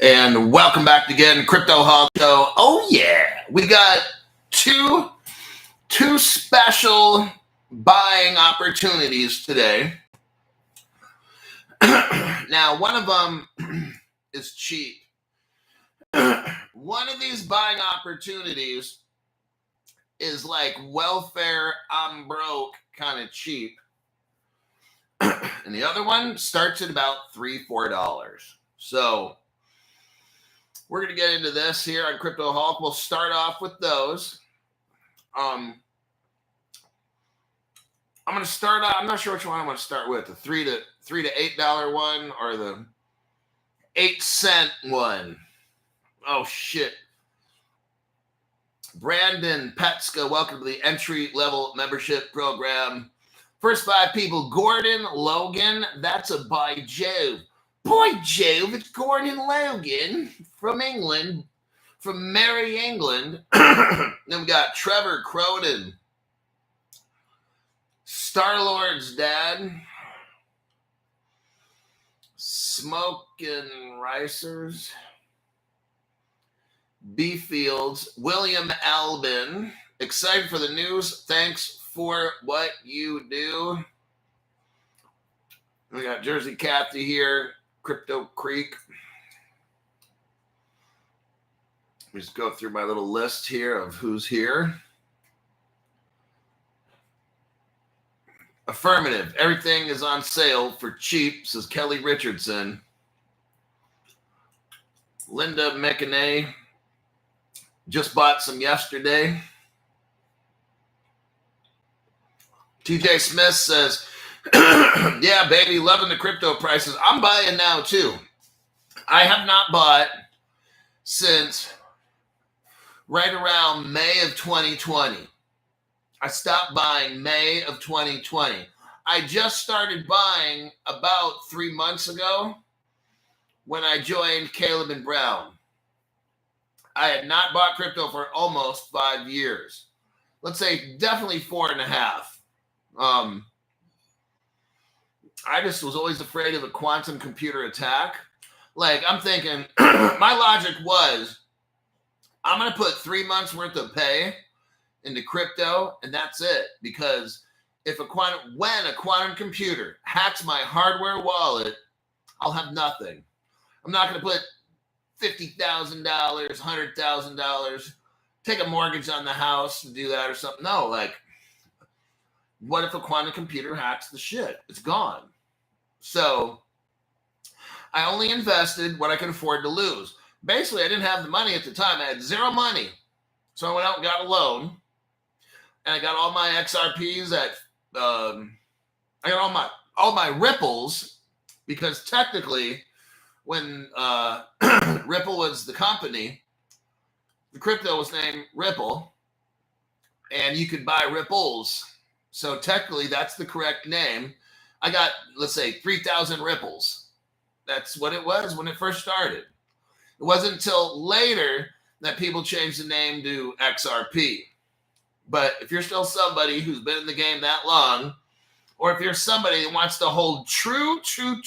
And welcome back again, Crypto Hall Show. Oh yeah, we got two special buying opportunities today. Now, one of them is cheap. One of these buying opportunities is like welfare, I'm broke kind of cheap. And the other one starts at about $3-4. So we're going to get into this here on Crypto Hulk. We'll start off with those. I'm going to start out. I'm not sure which one I want to start with, the $3 to $8 one or the 8-cent one. Oh, shit. Brandon Petska, welcome to the entry-level membership program. First 5 people, Gordon Logan. That's a by Jove. Boy, Jove, it's Gordon Logan from England, from Merry England. Then we got Trevor Croden, Star-Lord's dad, Smokin' Ricers, B Fields, William Albin. Excited for the news. Thanks for what you do. We got Jersey Kathy here, Crypto Creek. Let me just go through my little list here of who's here. Affirmative. Everything is on sale for cheap, says Kelly Richardson. Linda McInerney. Just bought some yesterday. TJ Smith says, yeah, baby, loving the crypto prices. I'm buying now, too. I have not bought since right around May of 2020. I stopped buying May of 2020. I just started buying about 3 months ago when I joined Caleb and Brown. I had not bought crypto for almost 5 years. Let's say definitely 4.5. I just was always afraid of a quantum computer attack. Like, I'm thinking, my logic was, I'm going to put 3 months worth of pay into crypto, and that's it. Because when a quantum computer hacks my hardware wallet, I'll have nothing. I'm not going to put $50,000, $100,000, take a mortgage on the house to do that or something. No, like, what if a quantum computer hacks the shit? It's gone. So I only invested what I could afford to lose. Basically, I didn't have the money at the time. I had zero money. So I went out and got a loan. And I got all my XRPs I got all my ripples, because technically when Ripple was the company, the crypto was named Ripple, and you could buy ripples. So technically that's the correct name. I got, let's say, 3,000 ripples. That's what it was when it first started. It wasn't until later that people changed the name to XRP. But if you're still somebody who's been in the game that long, or if you're somebody that wants to hold true to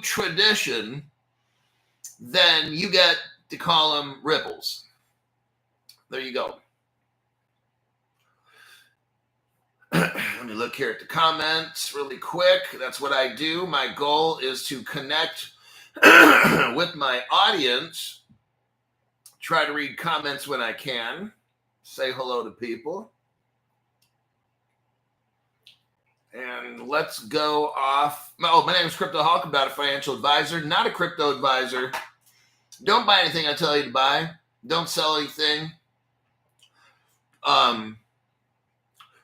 tradition, then you get to call them ripples. There you go. Let me look here at the comments really quick. That's what I do. My goal is to connect with my audience. Try to read comments when I can. Say hello to people. And let's go off. Oh, my name is Crypto Hawk. I'm not a financial advisor, not a crypto advisor. Don't buy anything I tell you to buy. Don't sell anything.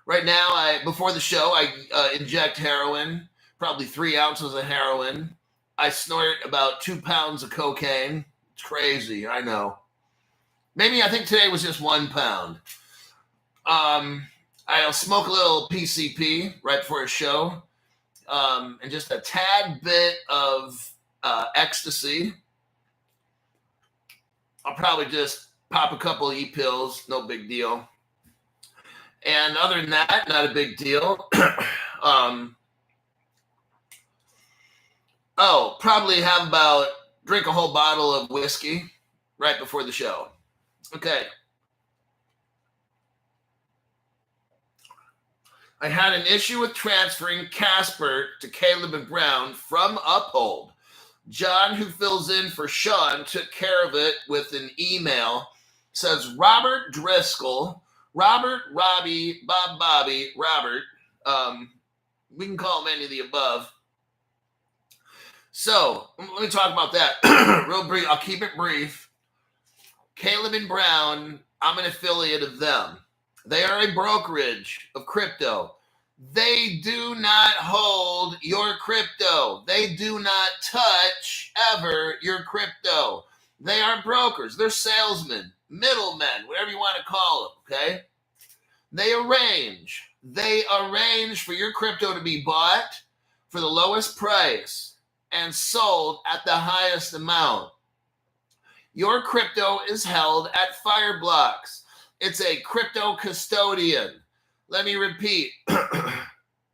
Right now, before the show, I inject heroin, probably 3 ounces of heroin. I snort about 2 pounds of cocaine. It's crazy, I know. Maybe I think today was just 1 pound. I'll smoke a little PCP right before a show, and just a tad bit of ecstasy. I'll probably just pop a couple of e-pills, no big deal. And other than that, not a big deal. Oh, probably drink a whole bottle of whiskey right before the show. Okay. I had an issue with transferring Casper to Caleb and Brown from Uphold. John, who fills in for Sean, took care of it with an email. Says Robert Driscoll, Robert, Robbie, Bob, Bobby, Robert. We can call him any of the above. So let me talk about that real brief. I'll keep it brief. Caleb and Brown, I'm an affiliate of them. They are a brokerage of crypto. They do not hold your crypto. They do not touch ever your crypto. They are brokers. They're salesmen, middlemen, whatever you want to call them, okay? They arrange for your crypto to be bought for the lowest price and sold at the highest amount. Your crypto is held at Fireblocks. It's a crypto custodian. Let me repeat.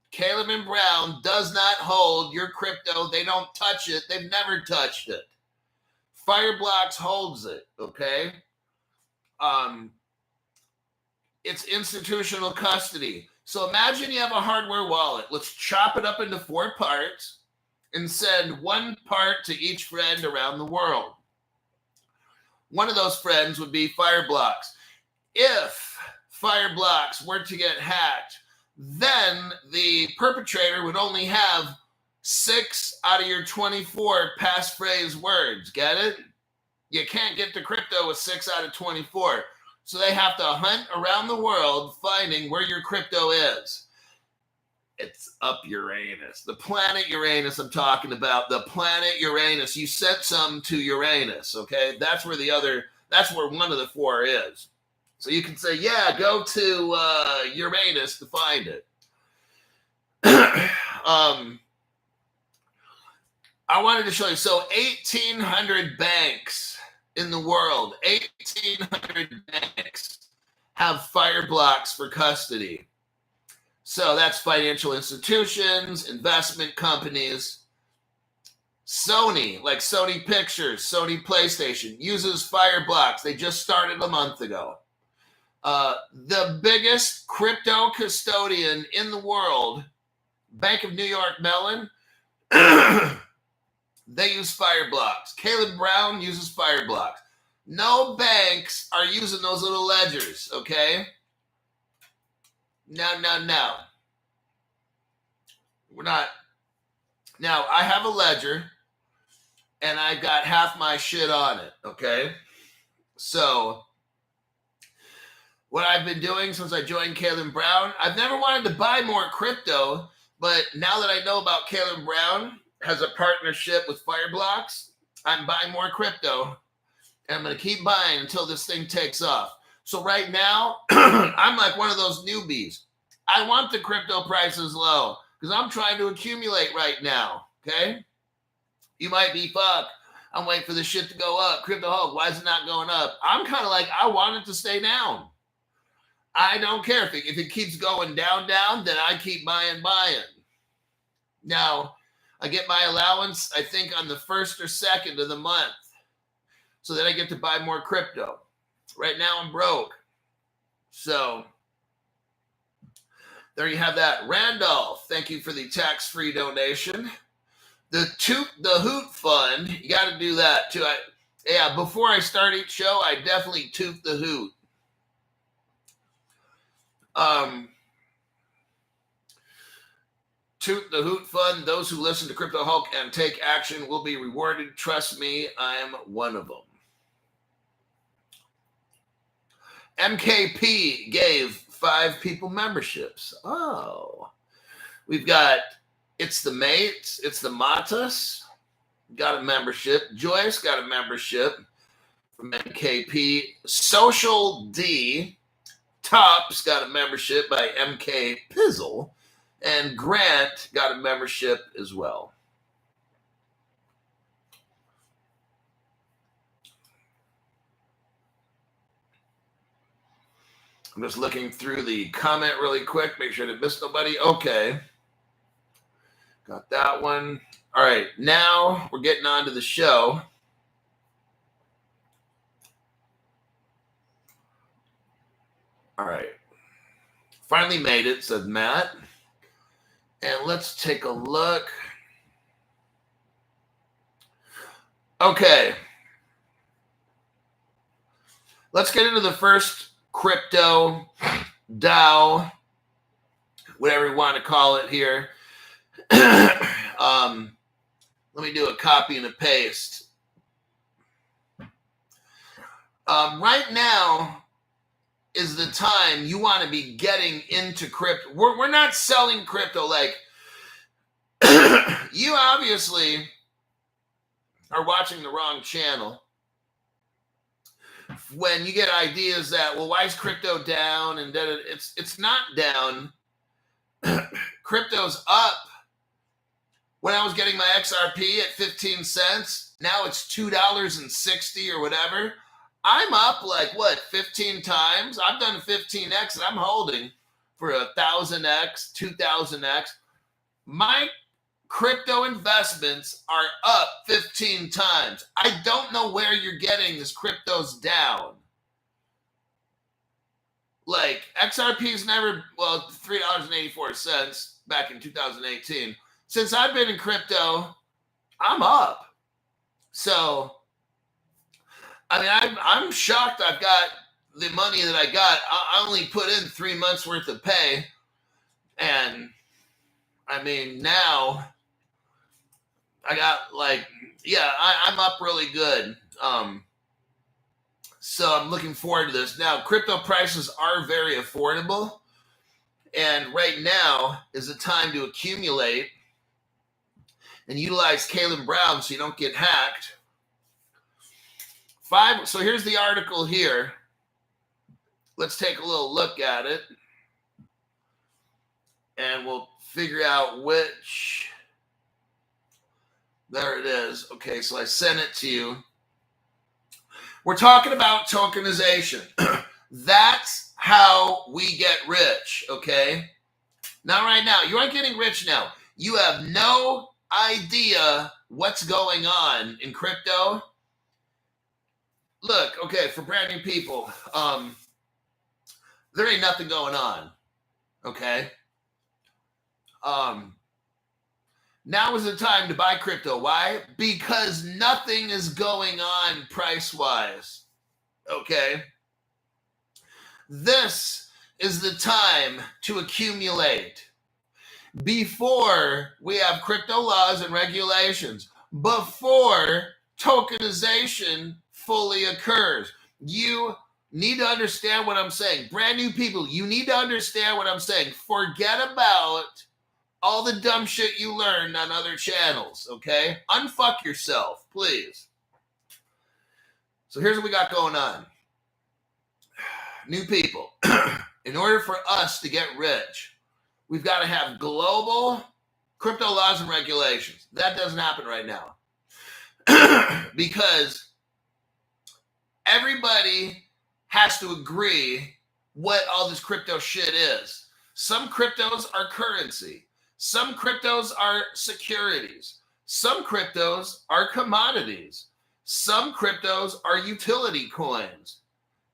Caleb and Brown does not hold your crypto. They don't touch it. They've never touched it. Fireblocks holds it, okay? It's institutional custody. So imagine you have a hardware wallet. Let's chop it up into 4 parts and send 1 part to each friend around the world. One of those friends would be Fireblocks. If Fireblocks were to get hacked, then the perpetrator would only have 6 out of your 24 passphrase words. Get it? You can't get to crypto with 6 out of 24. So they have to hunt around the world finding where your crypto is. It's up Uranus. The planet Uranus I'm talking about. The planet Uranus. You sent some to Uranus, okay? That's where one of the 4 is. So you can say, yeah, go to Uranus to find it. I wanted to show you. So 1,800 banks in the world, 1,800 banks have Fireblocks for custody. So that's financial institutions, investment companies. Sony, like Sony Pictures, Sony PlayStation, uses Fireblocks. They just started a month ago. The biggest crypto custodian in the world, Bank of New York Mellon, they use Fireblocks. Caleb Brown uses Fireblocks. No banks are using those little ledgers, okay? No. We're not. Now, I have a ledger, and I got half my shit on it, okay? So, what I've been doing since I joined Caleb Brown, I've never wanted to buy more crypto, but now that I know about Caleb Brown has a partnership with Fireblocks, I'm buying more crypto, and I'm going to keep buying until this thing takes off. So right now, I'm like one of those newbies. I want the crypto prices low because I'm trying to accumulate right now, okay? You might be, fuck, I'm waiting for this shit to go up. Crypto Hulk, why is it not going up? I'm kind of like, I want it to stay down. I don't care. If it keeps going down, then I keep buying. Now, I get my allowance, I think, on the 1st or 2nd of the month. So then I get to buy more crypto. Right now I'm broke. So there you have that. Randolph, thank you for the tax-free donation. The Hoot Fund, you got to do that too. Before I start each show, I definitely toot the hoot. Toot the Hoot Fund. Those who listen to Crypto Hulk and take action will be rewarded. Trust me, I am one of them. MKP gave 5 people memberships. Oh. We've got It's the Mates. It's the Matas. Got a membership. Joyce got a membership from MKP. Social D. Tops got a membership by MK Pizzle. And Grant got a membership as well. I'm just looking through the comment really quick, make sure I didn't miss nobody. Okay. Got that one. All right, now we're getting on to the show. All right. Finally made it, said Matt. And let's take a look. Okay. Let's get into the first crypto DAO, whatever you want to call it here. Let me do a copy and a paste. Right now is the time you want to be getting into crypto. We're not selling crypto like you obviously are watching the wrong channel when you get ideas that, well, why is crypto down? And it's not down. Crypto's up. When I was getting my XRP at 15 cents, now it's $2.60 or whatever. I'm up like, what, 15 times? I've done 15x and I'm holding for 1,000x, 2,000x. My crypto investments are up 15 times. I don't know where you're getting this crypto's down. Like XRP's never, well, $3.84 back in 2018. Since I've been in crypto, I'm up. So, I mean, I'm shocked I've got the money that I got. I only put in 3 months worth of pay. And I mean, now I got like, yeah, I'm up really good. So I'm looking forward to this. Now, crypto prices are very affordable. And right now is the time to accumulate and utilize Kalen Brown so you don't get hacked. So here's the article here. Let's take a little look at it. And we'll figure out which. There it is. Okay, so I sent it to you. We're talking about tokenization. That's how we get rich, okay? Not right now. You aren't getting rich now. You have no idea what's going on in crypto. Look, okay, for brand new people, there ain't nothing going on, okay? Now is the time to buy crypto. Why? Because nothing is going on price-wise, okay? This is the time to accumulate before we have crypto laws and regulations, before tokenization fully occurs. You need to understand what I'm saying. Brand new people, you need to understand what I'm saying. Forget about all the dumb shit you learned on other channels, okay? Unfuck yourself, please. So here's what we got going on. New people, in order for us to get rich, we've got to have global crypto laws and regulations. That doesn't happen right now. Because everybody has to agree what all this crypto shit is. Some cryptos are currency. Some cryptos are securities. Some cryptos are commodities. Some cryptos are utility coins.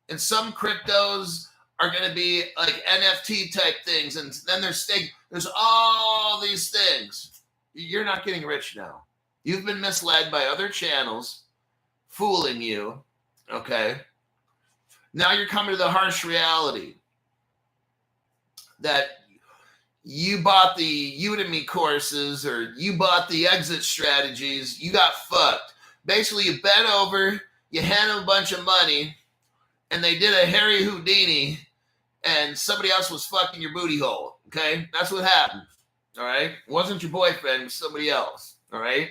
And some cryptos are going to be like NFT type things. And then there's all these things. You're not getting rich now. You've been misled by other channels fooling you. Okay. Now you're coming to the harsh reality that you bought the Udemy courses or you bought the exit strategies. You got fucked. Basically, you bent over, you hand them a bunch of money, and they did a Harry Houdini, and somebody else was fucking your booty hole. Okay? That's what happened. All right? It wasn't your boyfriend, it was somebody else. All right?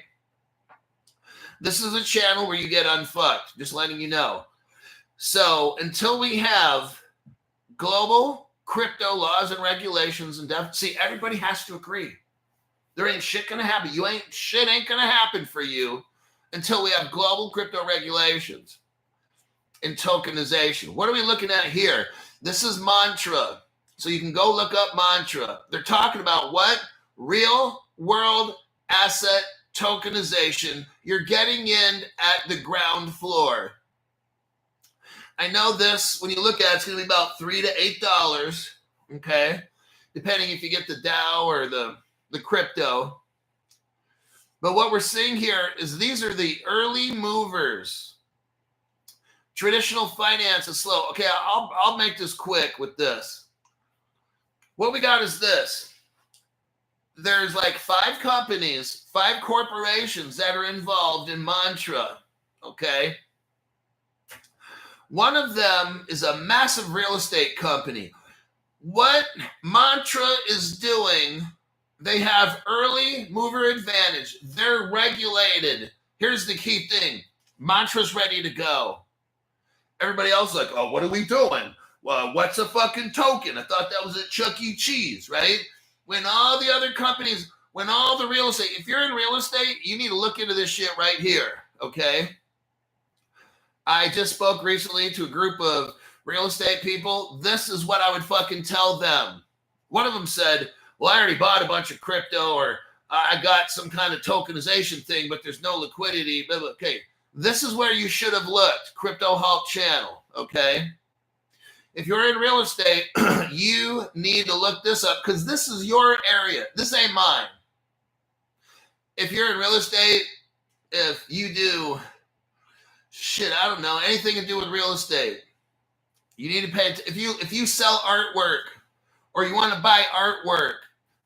This is a channel where you get unfucked, just letting you know. So until we have global crypto laws and regulations and see, everybody has to agree. There ain't shit gonna happen. Shit ain't gonna happen for you until we have global crypto regulations and tokenization. What are we looking at here? This is Mantra. So you can go look up Mantra. They're talking about what? Real world asset tokenization. You're getting in at the ground floor. I know this, when you look at it, it's going to be about $3 to $8, okay? Depending if you get the DAO or the crypto. But what we're seeing here is these are the early movers. Traditional finance is slow. Okay, I'll make this quick with this. What we got is this. There's like 5 companies, 5 corporations that are involved in Mantra, okay? One of them is a massive real estate company. What Mantra is doing, they have early mover advantage. They're regulated. Here's the key thing. Mantra's ready to go. Everybody else is like, oh, what are we doing? Well, what's a fucking token? I thought that was at Chuck E. Cheese, right? When all the other companies, when all the real estate, if you're in real estate, you need to look into this shit right here, okay? I just spoke recently to a group of real estate people. This is what I would fucking tell them. One of them said, well, I already bought a bunch of crypto, or I got some kind of tokenization thing, but there's no liquidity. Blah, blah. Okay, this is where you should have looked. Crypto Halt channel, okay? If you're in real estate, you need to look this up because this is your area. This ain't mine. If you're in real estate, if you do shit, I don't know, anything to do with real estate, you need to pay. If you sell artwork or you want to buy artwork,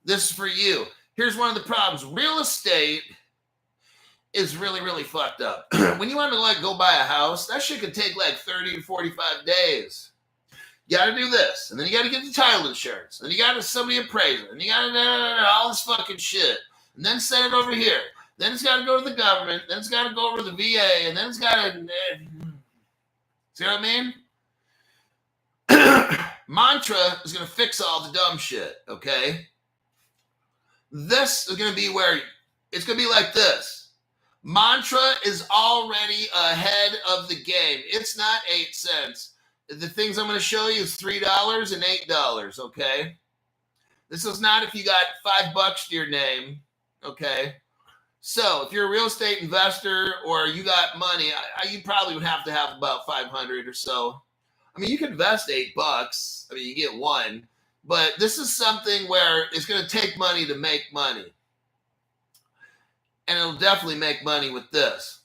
this is for you. Here's one of the problems. Real estate is really, really fucked up. When you want to like go buy a house, that shit could take like 30 to 45 days. You got to do this, and then you got to get the title insurance, and then you got to somebody appraisal, and you got to all this fucking shit, and then send it over here. Then it's got to go to the government. Then it's got to go over to the VA, and then it's got to. See what I mean? Mantra is going to fix all the dumb shit. Okay. This is going to be where it's going to be like this. Mantra is already ahead of the game. It's not 8 cents. The things I'm going to show you is $3 and $8, okay? This is not if you got $5 to your name, okay? So if you're a real estate investor or you got money, you probably would have to have about 500 or so. I mean, you can invest $8. I mean, you get one. But this is something where it's going to take money to make money. And it'll definitely make money with this.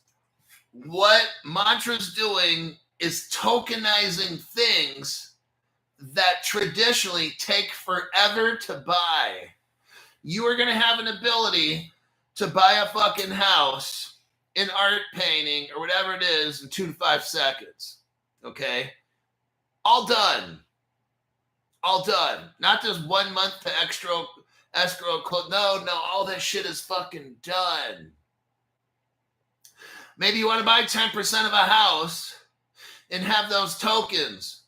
What Mantra's doing is tokenizing things that traditionally take forever to buy. You are going to have an ability to buy a fucking house in art painting or whatever it is in 2 to 5 seconds. Okay? All done. All done. Not just 1 month to escrow. No, all that shit is fucking done. Maybe you want to buy 10% of a house and have those tokens.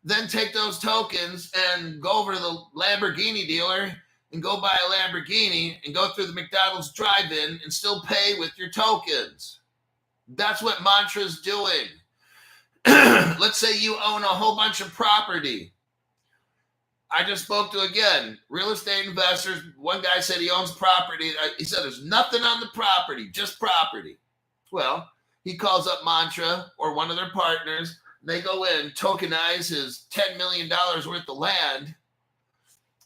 Then take those tokens and go over to the Lamborghini dealer and go buy a Lamborghini and go through the McDonald's drive-in and still pay with your tokens. That's what Mantra's doing. Let's say you own a whole bunch of property. I just spoke to, again, real estate investors. One guy said he owns property. He said there's nothing on the property, just property. Well, he calls up Mantra or one of their partners. They go in, tokenize his $10 million worth of land.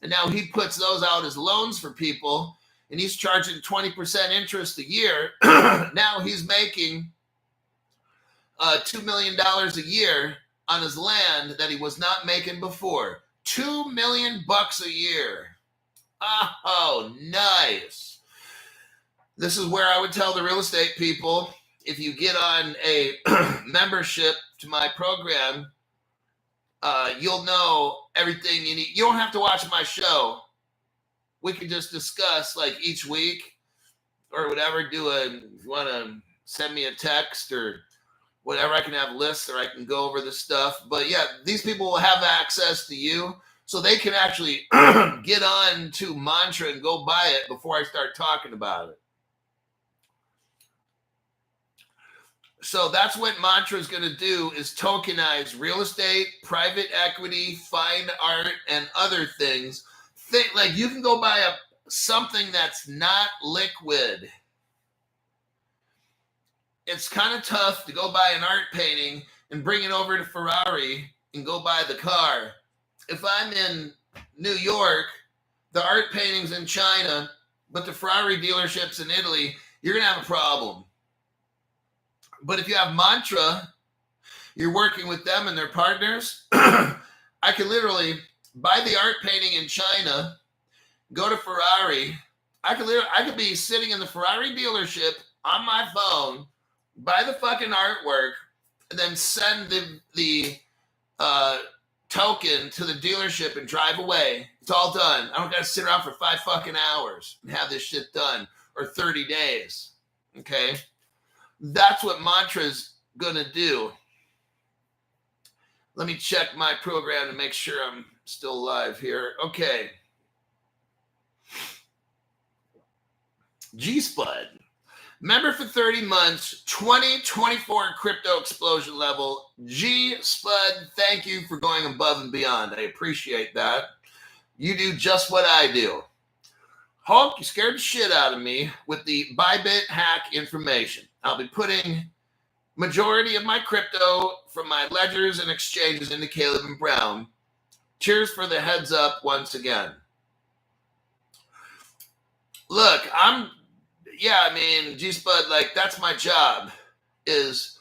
And now he puts those out as loans for people. And he's charging 20% interest a year. Now he's making $2 million a year on his land that he was not making before. $2 million a year. Oh, nice. This is where I would tell the real estate people, if you get on a membership to my program, you'll know everything you need. You don't have to watch my show. We can just discuss like each week or whatever. If you want to send me a text or whatever, I can have lists or I can go over the stuff. But yeah, these people will have access to you so they can actually get on to Mantra and go buy it before I start talking about it. So that's what Mantra is going to do, is tokenize real estate, private equity, fine art, and other things. Like you can go buy something that's not liquid. It's kind of tough to go buy an art painting and bring it over to Ferrari and go buy the car. If I'm in New York, the art painting's in China, but the Ferrari dealership's in Italy, you're going to have a problem. But if you have Mantra, you're working with them and their partners, I can literally buy the art painting in China, go to Ferrari. I could be sitting in the Ferrari dealership on my phone, buy the fucking artwork, and then send the token to the dealership and drive away. It's all done. I don't got to sit around for 5 fucking hours and have this shit done, or 30 days. Okay? That's what Mantra's gonna do. Let me check my program to make sure I'm still live here. Okay. G-Spud. Member for 30 months, 2024 crypto explosion level. G-Spud, thank you for going above and beyond. I appreciate that. You do just what I do. Hulk, you scared the shit out of me with the Bybit hack information. I'll be putting majority of my crypto from my ledgers and exchanges into Caleb and Brown. Cheers for the heads up once again. Look, G-Spud, like, that's my job, is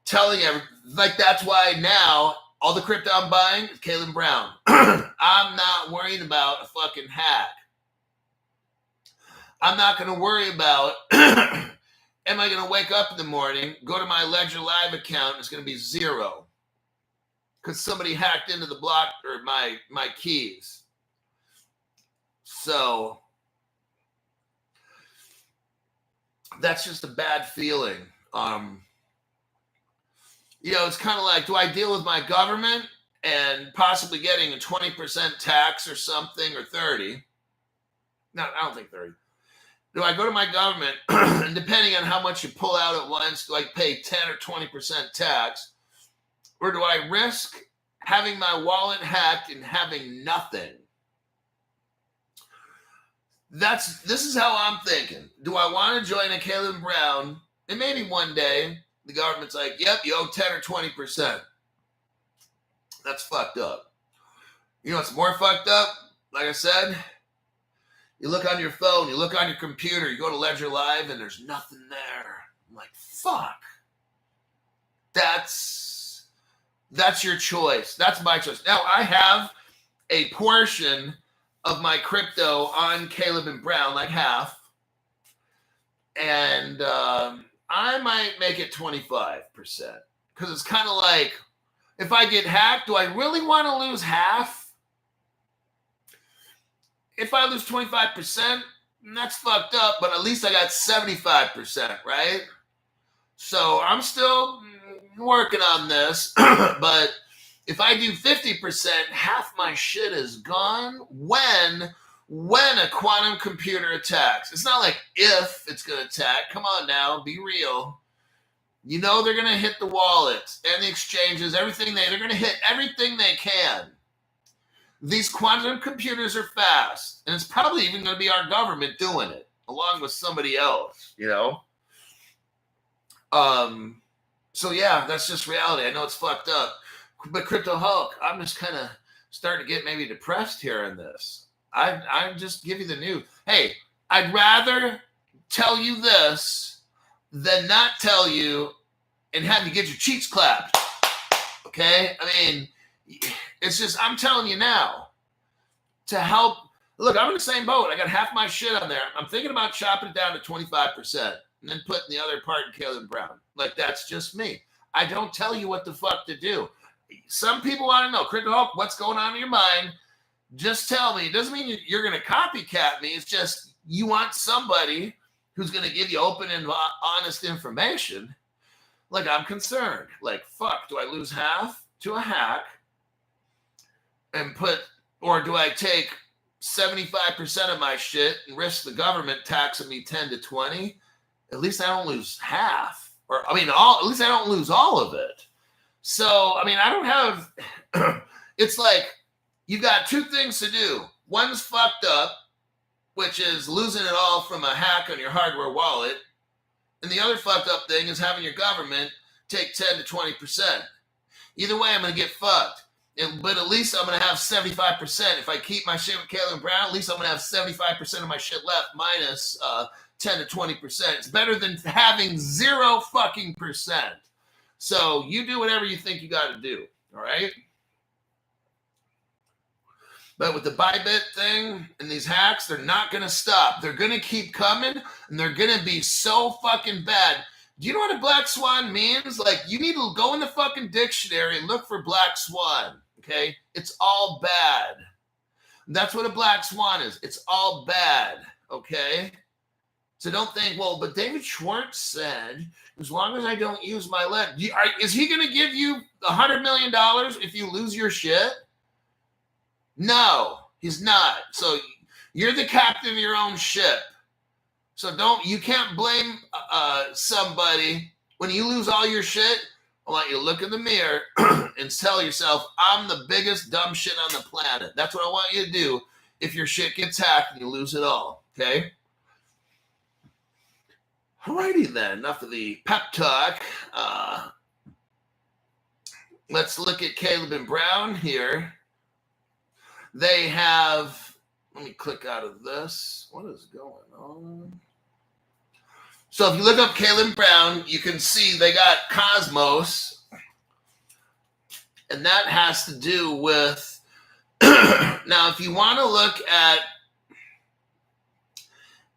telling everyone, like, that's why now all the crypto I'm buying is Caleb Brown. I'm not worrying about a fucking hack. I'm not going to worry about, am I going to wake up in the morning, go to my Ledger Live account, and it's going to be 0 because somebody hacked into the block or my keys. So that's just a bad feeling. It's kind of like, do I deal with my government and possibly getting a 20% tax or something, or 30? No, I don't think 30. Do I go to my government and depending on how much you pull out at once, do I pay 10 or 20% tax? Or do I risk having my wallet hacked and having nothing? This is how I'm thinking. Do I want to join a Caleb Brown? And maybe one day the government's like, yep, you owe 10 or 20%. That's fucked up. You know what's more fucked up? Like I said, you look on your phone, you look on your computer, you go to Ledger Live, and there's nothing there. I'm like, fuck. That's your choice. That's my choice. Now, I have a portion of my crypto on Caleb and Brown, like half. And I might make it 25%. Because it's kind of like, if I get hacked, do I really want to lose half? If I lose 25%, that's fucked up, but at least I got 75%, right? So I'm still working on this, but if I do 50%, half my shit is gone when a quantum computer attacks. It's not like if it's going to attack. Come on now, be real. You know they're going to hit the wallets and the exchanges, everything they're going to hit everything they can. These quantum computers are fast, and it's probably even going to be our government doing it, along with somebody else, So yeah, that's just reality. I know it's fucked up. But Crypto Hulk, I'm just kind of starting to get maybe depressed here in this. I just give you the news. Hey, I'd rather tell you this than not tell you and have you get your cheeks clapped. Okay? I mean, it's just, I'm telling you now, to help. Look, I'm in the same boat. I got half my shit on there. I'm thinking about chopping it down to 25% and then putting the other part in Caleb Brown. Like, that's just me. I don't tell you what the fuck to do. Some people want to know, Crypto Hulk, what's going on in your mind? Just tell me. It doesn't mean you're going to copycat me. It's just you want somebody who's going to give you open and honest information. Like, I'm concerned. Like, fuck, do I lose half to a hack and or do I take 75% of my shit and risk the government taxing me 10 to 20? At least I don't lose half. At least I don't lose all of it. So, I don't have, it's like, you got two things to do. One's fucked up, which is losing it all from a hack on your hardware wallet. And the other fucked up thing is having your government take 10 to 20%. Either way, I'm going to get fucked. But at least I'm going to have 75%. If I keep my shit with Caleb Brown, at least I'm going to have 75% of my shit left minus 10 to 20%. It's better than having 0 fucking percent. So you do whatever you think you got to do. All right? But with the Bybit thing and these hacks, they're not going to stop. They're going to keep coming, and they're going to be so fucking bad. Do you know what a black swan means? Like, you need to go in the fucking dictionary and look for black swan, okay? It's all bad. That's what a black swan is. It's all bad, okay? So don't think, well, but David Schwartz said, as long as I don't use my lead, is he going to give you $100 million if you lose your shit? No, he's not. So you're the captain of your own ship. So you can't blame somebody when you lose all your shit. I want you to look in the mirror and tell yourself, I'm the biggest dumb shit on the planet. That's what I want you to do if your shit gets hacked and you lose it all, okay? Alrighty then, enough of the pep talk. Let's look at Caleb and Brown here. They have, let me click out of this. What is going on? So if you look up Caleb Brown, you can see they got Cosmos. And that has to do with, now if you want to look at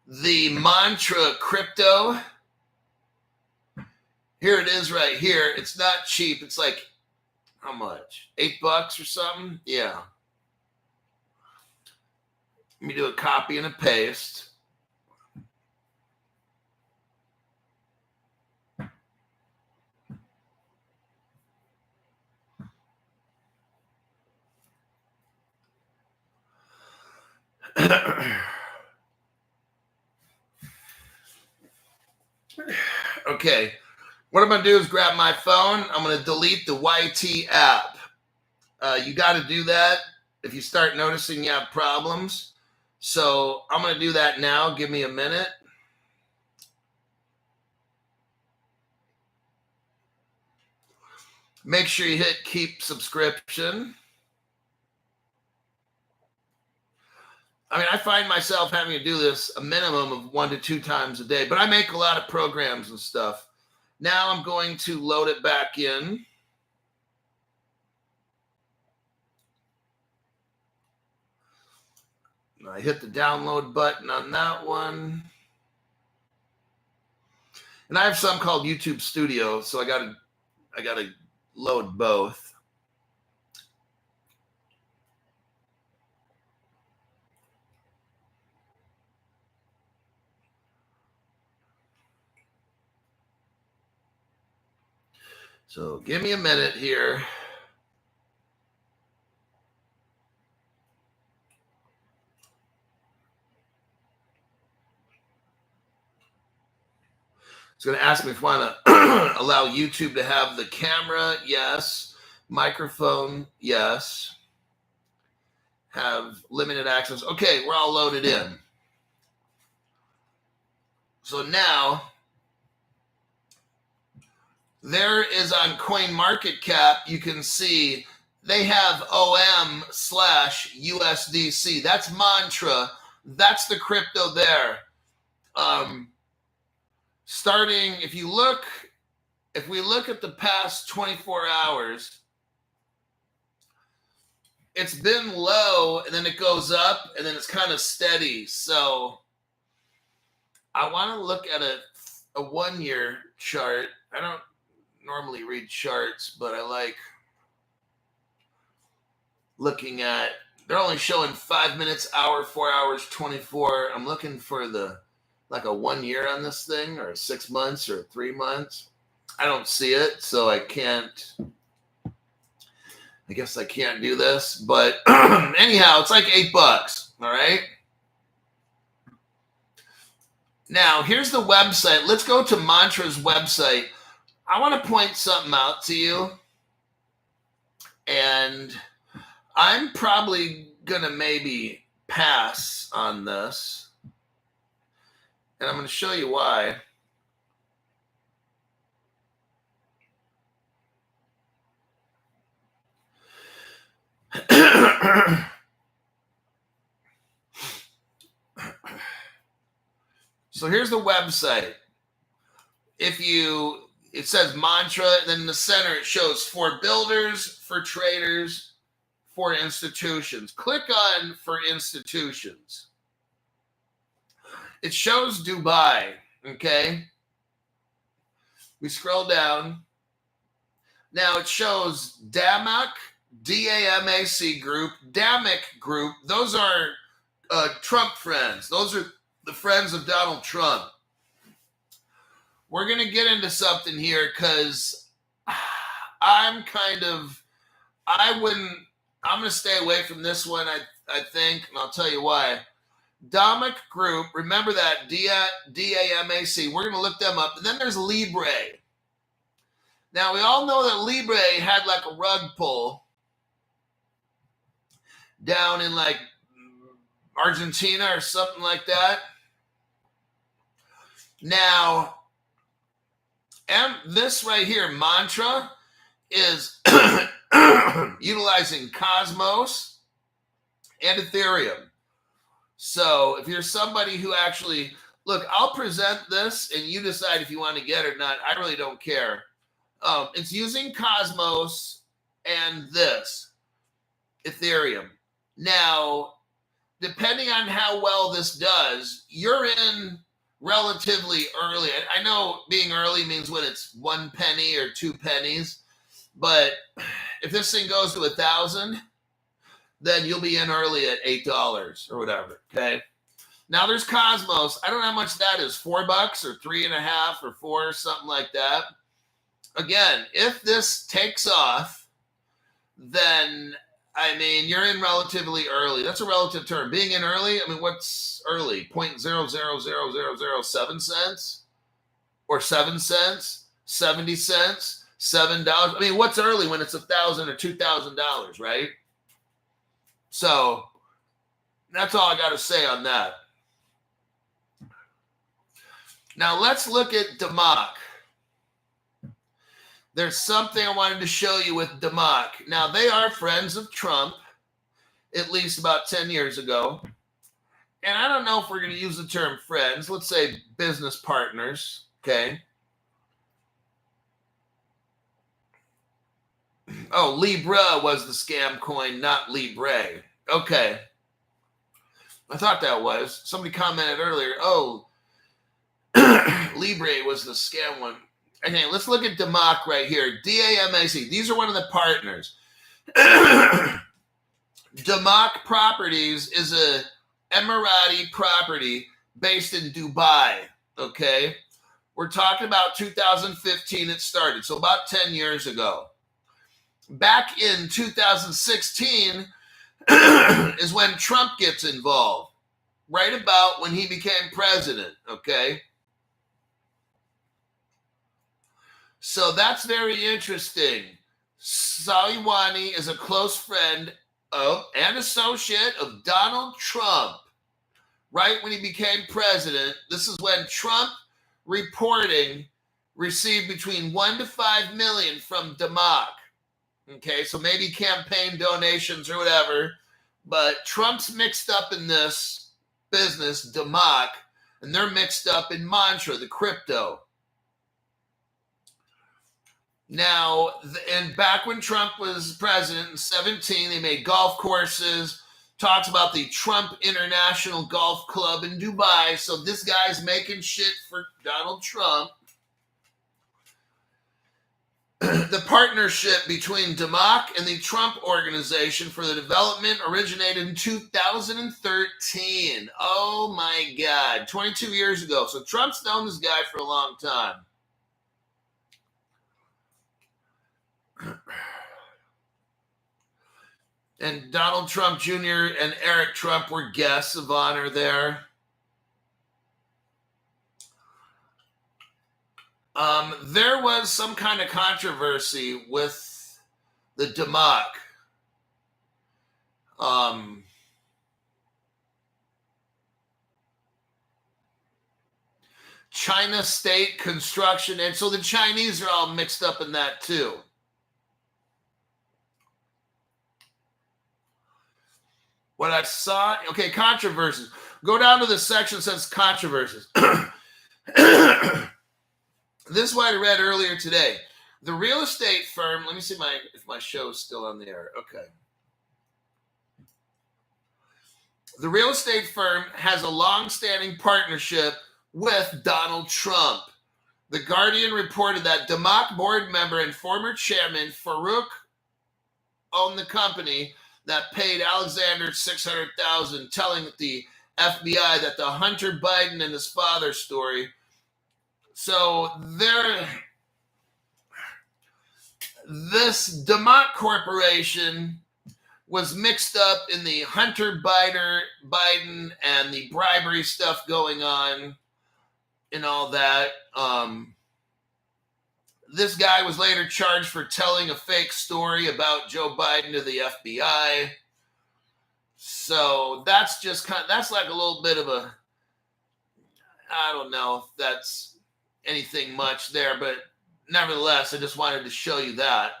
the Mantra crypto, here it is right here. It's not cheap. It's like, how much? $8 or something? Yeah. Let me do a copy and a paste. Okay, what I'm going to do is grab my phone. I'm going to delete the YT app. You got to do that if you start noticing you have problems. So I'm going to do that now. Give me a minute. Make sure you hit keep subscription. I mean, I find myself having to do this a minimum of 1 to 2 times a day, but I make a lot of programs and stuff. Now I'm going to load it back in. I hit the download button on that one. And I have some called YouTube Studio, so I gotta load both. So give me a minute here. It's going to ask me if I want to allow YouTube to have the camera. Yes. Microphone. Yes. Have limited access. Okay, we're all loaded in. So now, there is on CoinMarketCap, you can see they have OM/USDC. That's Mantra. That's the crypto there. Starting, if we look at the past 24 hours, it's been low and then it goes up and then it's kind of steady. So I want to look at a 1-year chart. I don't normally read charts, but I like looking at, they're only showing 5 minutes, hour, 4 hours, 24. I'm looking for like a 1 year on this thing, or 6 months or 3 months. I don't see it, so I guess I can't do this, but anyhow, it's like $8, all right? Now, here's the website. Let's go to Mantra's website. I want to point something out to you, and I'm probably going to maybe pass on this. And I'm going to show you why. So here's the website. It says mantra, and then in the center it shows for builders, for traders, for institutions. Click on for institutions. It shows Dubai, okay? We scroll down. Now it shows DAMAC, D-A-M-A-C group, DAMAC group. Those are Trump friends. Those are the friends of Donald Trump. We're going to get into something here because I'm going to stay away from this one, I think, and I'll tell you why. DAMAC group, remember that, D-A-M-A-C. We're going to look them up. And then there's Libre. Now, we all know that Libre had like a rug pull down in like Argentina or something like that. Now, and this right here, Mantra, is utilizing Cosmos and Ethereum. So if you're somebody who actually, look, I'll present this and you decide if you want to get it or not. I really don't care. It's using Cosmos and this, Ethereum. Now, depending on how well this does, you're in relatively early. I know being early means when it's 1 penny or 2 pennies, but if this thing goes to 1,000, then you'll be in early at $8 or whatever. Okay. Now there's Cosmos. I don't know how much that is, $4 or 3.5 or 4, something like that. Again, if this takes off, then I mean, you're in relatively early. That's a relative term. Being in early, I mean, what's early? 0.000007 cents or 7 cents, 70 cents, $7. I mean, what's early when it's $1,000 or $2,000, right? So that's all I got to say on that. Now let's look at DAMAC. There's something I wanted to show you with DAMAC. Now, they are friends of Trump, at least about 10 years ago. And I don't know if we're going to use the term friends. Let's say business partners, okay? Oh, Libra was the scam coin, not Libre. Okay. I thought that was. Somebody commented earlier, oh, Libre was the scam one. Okay, let's look at DAMAC right here. D-A-M-A-C. These are one of the partners. DAMAC Properties is a Emirati property based in Dubai, okay? We're talking about 2015 it started, so about 10 years ago. Back in 2016 is when Trump gets involved, right about when he became president, okay? So that's very interesting. Soleimani is a close friend of and associate of Donald Trump. Right when he became president, this is when Trump reporting received between 1 to 5 million from DAMAC. Okay, so maybe campaign donations or whatever, but Trump's mixed up in this business, DAMAC, and they're mixed up in Mantra, the crypto. Now, and back when Trump was president in 2017, they made golf courses, talks about the Trump International Golf Club in Dubai. So this guy's making shit for Donald Trump. The partnership between DAMAC and the Trump Organization for the Development originated in 2013. Oh my God, 22 years ago. So Trump's known this guy for a long time. And Donald Trump Jr. and Eric Trump were guests of honor there. There was some kind of controversy with the DAMAC. China State Construction. And so the Chinese are all mixed up in that too. What I saw, okay, controversies. Go down to the section that says controversies. This is what I read earlier today. The real estate firm, let me see if my show is still on the air. Okay. The real estate firm has a long-standing partnership with Donald Trump. The Guardian reported that Damak board member and former chairman Farouk owned the company that paid Alexander $600,000, telling the FBI that the Hunter Biden and his father story. So this Damak Corporation was mixed up in the Hunter Biden and the bribery stuff going on and all that. This guy was later charged for telling a fake story about Joe Biden to the FBI. So that's just that's like a little bit of a, I don't know if that's anything much there, but nevertheless, I just wanted to show you that.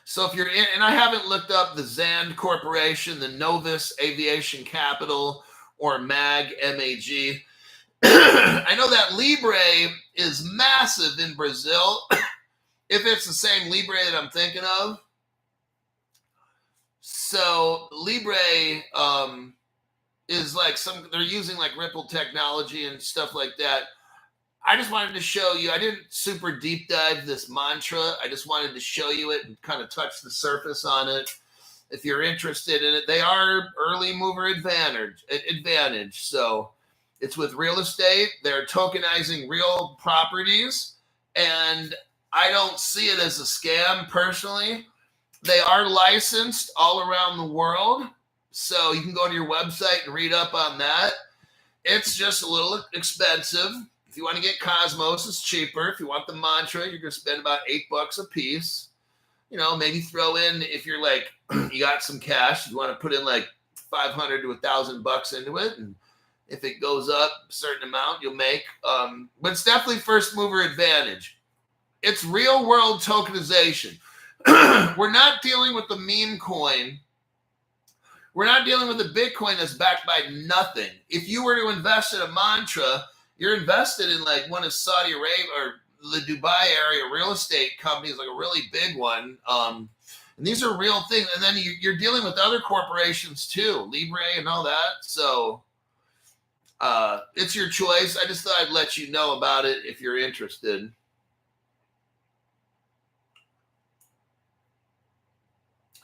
So if you're in, and I haven't looked up the Zand Corporation, the Novus Aviation Capital, or MAG, M-A-G. I know that Libre is massive in Brazil, if it's the same Libre that I'm thinking of. So Libre is like they're using like Ripple technology and stuff like that. I just wanted to show you, I didn't super deep dive this mantra. I just wanted to show you it and kind of touch the surface on it. If you're interested in it, they are early mover advantage. So it's with real estate. They're tokenizing real properties. And I don't see it as a scam personally. They are licensed all around the world. So you can go to your website and read up on that. It's just a little expensive. If you want to get Cosmos, it's cheaper. If you want the mantra, you're going to spend about $8 a piece. You know, maybe throw in, if you're like, you got some cash, you want to put in like $500 to $1,000 into it. And if it goes up a certain amount, you'll make. But it's definitely first mover advantage. It's real world tokenization. We're not dealing with the meme coin. We're not dealing with a Bitcoin that's backed by nothing. If you were to invest in a mantra, you're invested in like one of Saudi Arabia or the Dubai area real estate companies, like a really big one. And these are real things. And then you're dealing with other corporations too, Libre and all that. So it's your choice. I just thought I'd let you know about it if you're interested.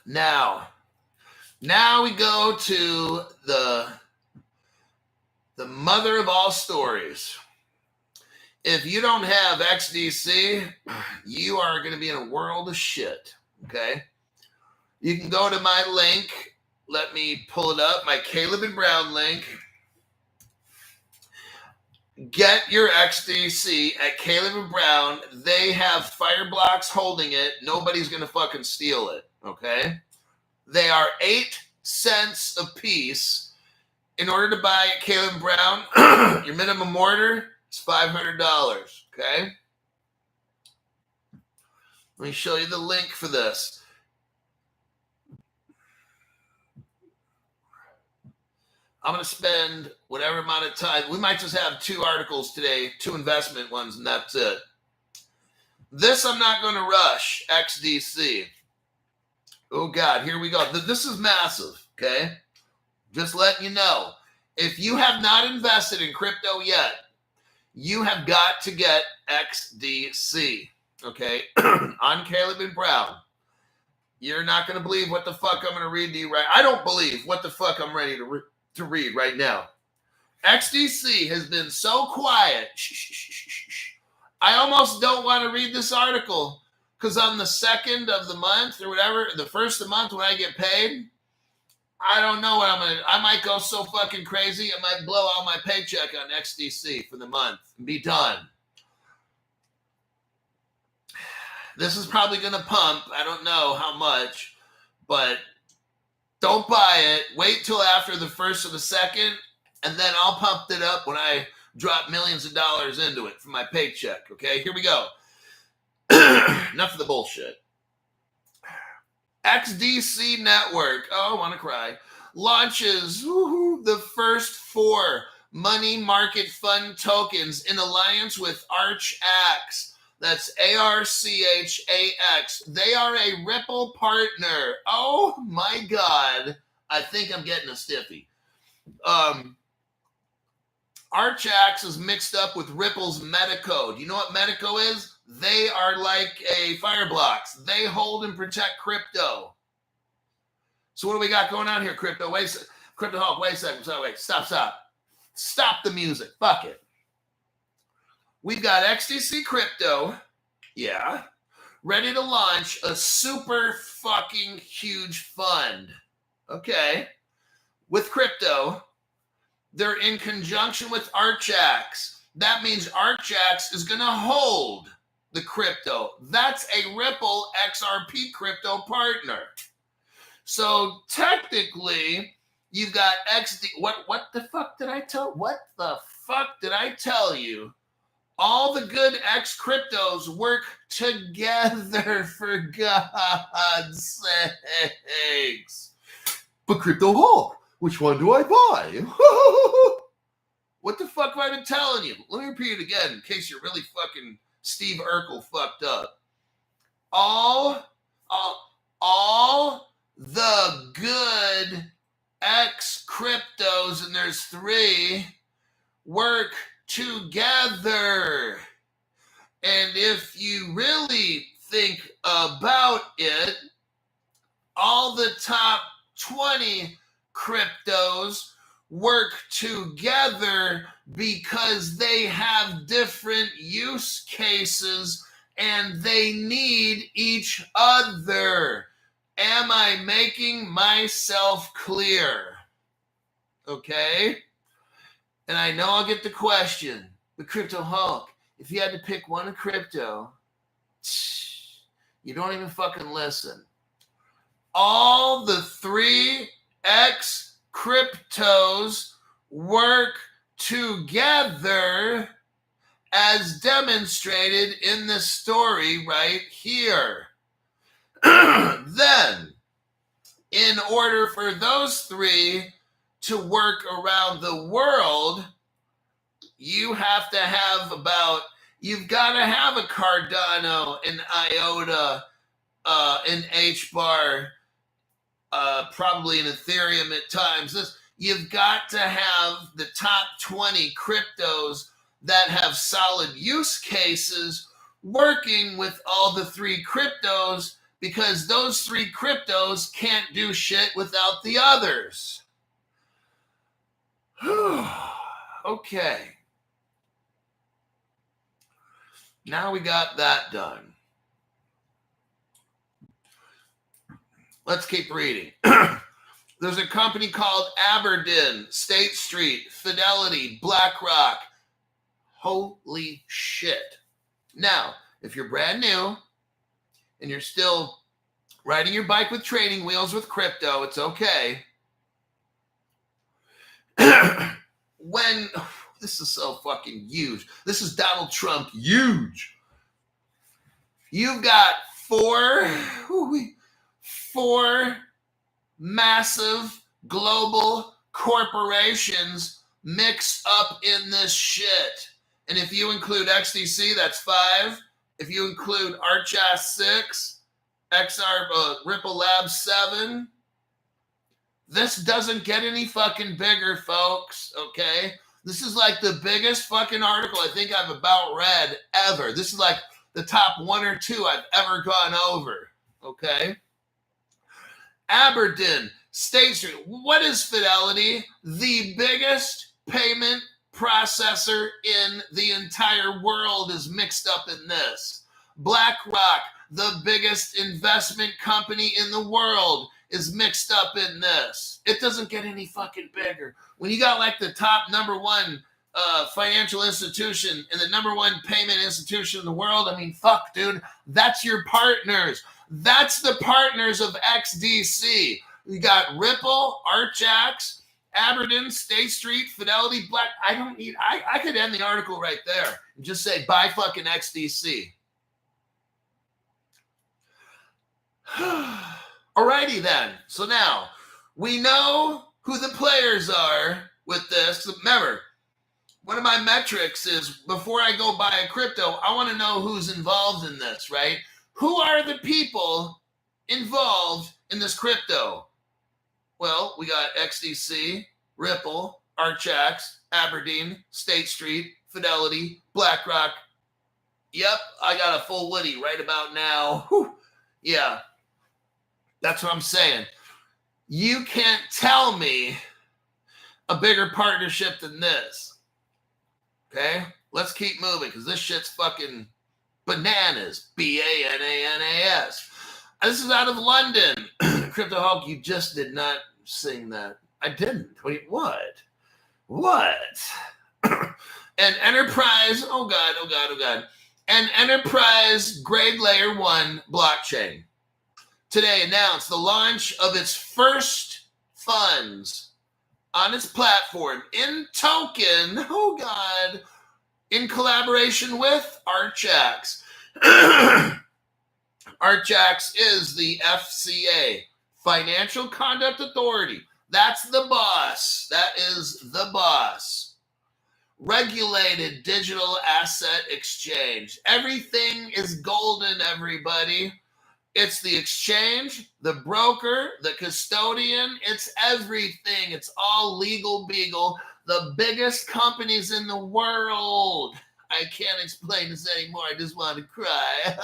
Now we go to the mother of all stories. If you don't have XDC, you are going to be in a world of shit, okay? You can go to my link. Let me pull it up, my Caleb and Brown link. Get your XDC at Caleb and Brown. They have fire blocks holding it. Nobody's going to fucking steal it, okay? They are 8 cents a piece. In order to buy at Caleb Brown, your minimum order is $500, okay? Let me show you the link for this. I'm going to spend whatever amount of time. We might just have 2 articles today, 2 investment ones, and that's it. This I'm not going to rush, XDC. Oh, God, here we go. This is massive, okay? Just letting you know, if you have not invested in crypto yet, you have got to get XDC, okay? On Caleb and Brown. You're not going to believe what the fuck I'm going to read to you right. I don't believe what the fuck I'm ready to read right now. XDC has been so quiet. I almost don't want to read this article because on the 2nd of the month or whatever, the 1st of the month when I get paid, I don't know what I might go so fucking crazy. I might blow out my paycheck on XDC for the month and be done. This is probably going to pump. I don't know how much, but don't buy it. Wait till after the 1st or the 2nd, and then I'll pump it up when I drop millions of dollars into it for my paycheck. Okay, here we go. Enough of the bullshit. XDC Network, oh, I want to cry, launches the first 4 money market fund tokens in alliance with Arch X. That's ARCHAX. They are a Ripple partner. Oh my God. I think I'm getting a stiffy. Arch X is mixed up with Ripple's Metacode. You know what Metacode is? They are like a Fireblocks. They hold and protect crypto. So what do we got going on here, crypto? Crypto Hulk, wait a second. Wait, stop. Stop the music. Fuck it. We've got XDC Crypto, yeah, ready to launch a super fucking huge fund. Okay. With crypto, they're in conjunction with Arch X. That means Arch X is going to hold the crypto. That's a Ripple XRP crypto partner. So technically, you've got XD. What the fuck did I tell? What the fuck did I tell you? All the good X cryptos work together, for God's sakes. But Crypto Hulk, which one do I buy? What the fuck have I been telling you? Let me repeat it again in case you're really fucking Steve Urkel fucked up. All the good X cryptos, and there's 3, work together. And if you really think about it, all the top 20 cryptos work together because they have different use cases and they need each other. Am I making myself clear? Okay? And I know I'll get the question, but Crypto Hulk, if you had to pick one of crypto, you don't even fucking listen. All the 3X cryptos work together as demonstrated in the story right here. Then, in order for those 3 to work around the world, you've got to have a Cardano, an IOTA, an HBAR, probably an Ethereum at times. You've got to have the top 20 cryptos that have solid use cases working with all the 3 cryptos, because those 3 cryptos can't do shit without the others. Okay. Now we got that done. Let's keep reading. There's a company called Aberdeen, State Street, Fidelity, BlackRock. Holy shit. Now, if you're brand new and you're still riding your bike with training wheels with crypto, it's okay. This is so fucking huge. This is Donald Trump huge. You've got 4 massive global corporations mixed up in this shit. And if you include XDC, that's 5. If you include Arch X 6, Ripple Labs 7, this doesn't get any fucking bigger, folks, okay? This is like the biggest fucking article I think I've about read ever. This is like the top 1 or 2 I've ever gone over, okay? Aberdeen, State Street. What is Fidelity? The biggest payment processor in the entire world is mixed up in this. BlackRock, the biggest investment company in the world, is mixed up in this. It doesn't get any fucking bigger. When you got like the top number 1 financial institution and the number 1 payment institution in the world, I mean, fuck, dude, that's your partners. That's the partners of XDC. You got Ripple, Arch X, Aberdeen, State Street, Fidelity, Black. I don't need, I could end the article right there and just say, buy fucking XDC. Alrighty then. So now we know who the players are with this. Remember, one of my metrics is before I go buy a crypto, I want to know who's involved in this, right? Who are the people involved in this crypto? Well, we got XDC, Ripple, Arch X, Aberdeen, State Street, Fidelity, BlackRock. Yep, I got a full Woody right about now. Whew. Yeah, that's what I'm saying. You can't tell me a bigger partnership than this. Okay, let's keep moving because this shit's fucking bananas. BANANAS. This is out of London. Crypto Hulk, you just did not sing that. I didn't. Wait, what? What? An enterprise, oh God. An enterprise grade layer 1 blockchain today announced the launch of its first funds on its platform in token, oh God, in collaboration with Arch X. Arch X is the FCA, Financial Conduct Authority. That's the boss. That is the boss. Regulated digital asset exchange. Everything is golden, everybody. It's the exchange, the broker, the custodian. It's everything. It's all legal beagle. The biggest companies in the world. I can't explain this anymore. I just want to cry.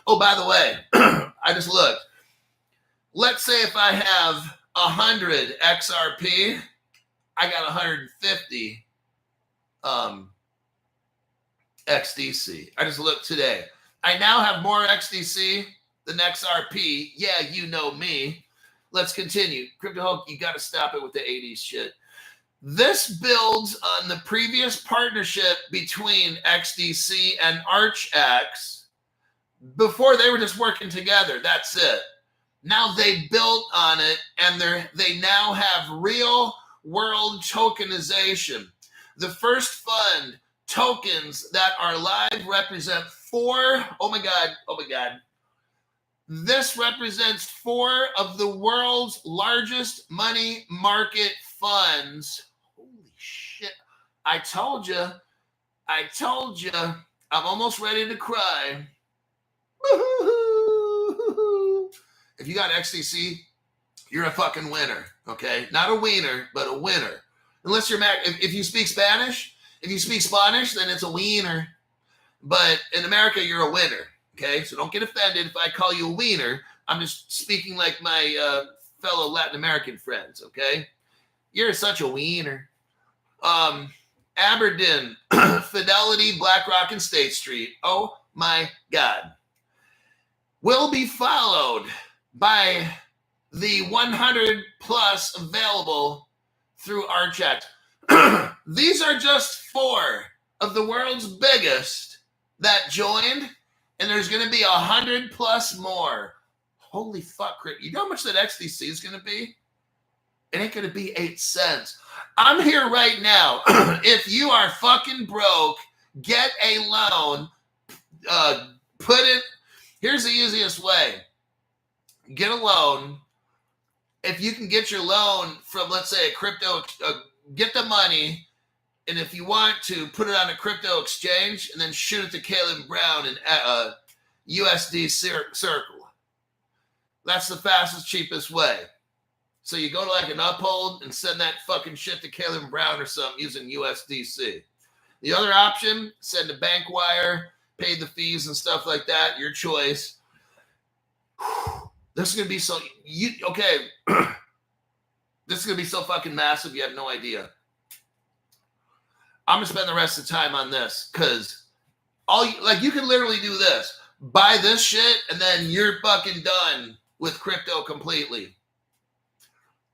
Oh, by the way, I just looked. Let's say if I have 100 XRP, I got 150 XDC. I just looked today. I now have more XDC than XRP. Yeah, you know me. Let's continue. Crypto Hulk, you got to stop it with the 80s shit. This builds on the previous partnership between XDC and Arch X. Before they were just working together. That's it. Now they built on it, and they now have real world tokenization. The first fund, tokens that are live, represent 4. Oh my God. This represents 4 of the world's largest money market funds. Holy shit. I told you. I'm almost ready to cry. If you got XDC, you're a fucking winner, okay? Not a wiener, but a winner. Unless you're if you speak Spanish, then it's a wiener. But in America, you're a winner, okay? So don't get offended if I call you a wiener. I'm just speaking like my fellow Latin American friends, okay? You're such a wiener. Aberdeen, Fidelity, BlackRock, and State Street. Oh my God. Will be followed by the 100 plus available through Arch X. These are just 4 of the world's biggest that joined, and there's going to be 100 plus more. Holy fuck, you know how much that XDC is going to be? It ain't going to be 8 cents. I'm here right now. If you are fucking broke, get a loan, put it. Here's the easiest way. Get a loan. If you can get your loan from, let's say, a crypto, get the money, and if you want to, put it on a crypto exchange and then shoot it to Caleb Brown in USD Circle. That's the fastest, cheapest way. So you go to like an Uphold and send that fucking shit to Caleb Brown or something using USDC. The other option, send a bank wire, pay the fees and stuff like that, your choice. This is going to be so, this is going to be so fucking massive, you have no idea. I'm going to spend the rest of the time on this because you can literally do this. Buy this shit and then you're fucking done with crypto completely.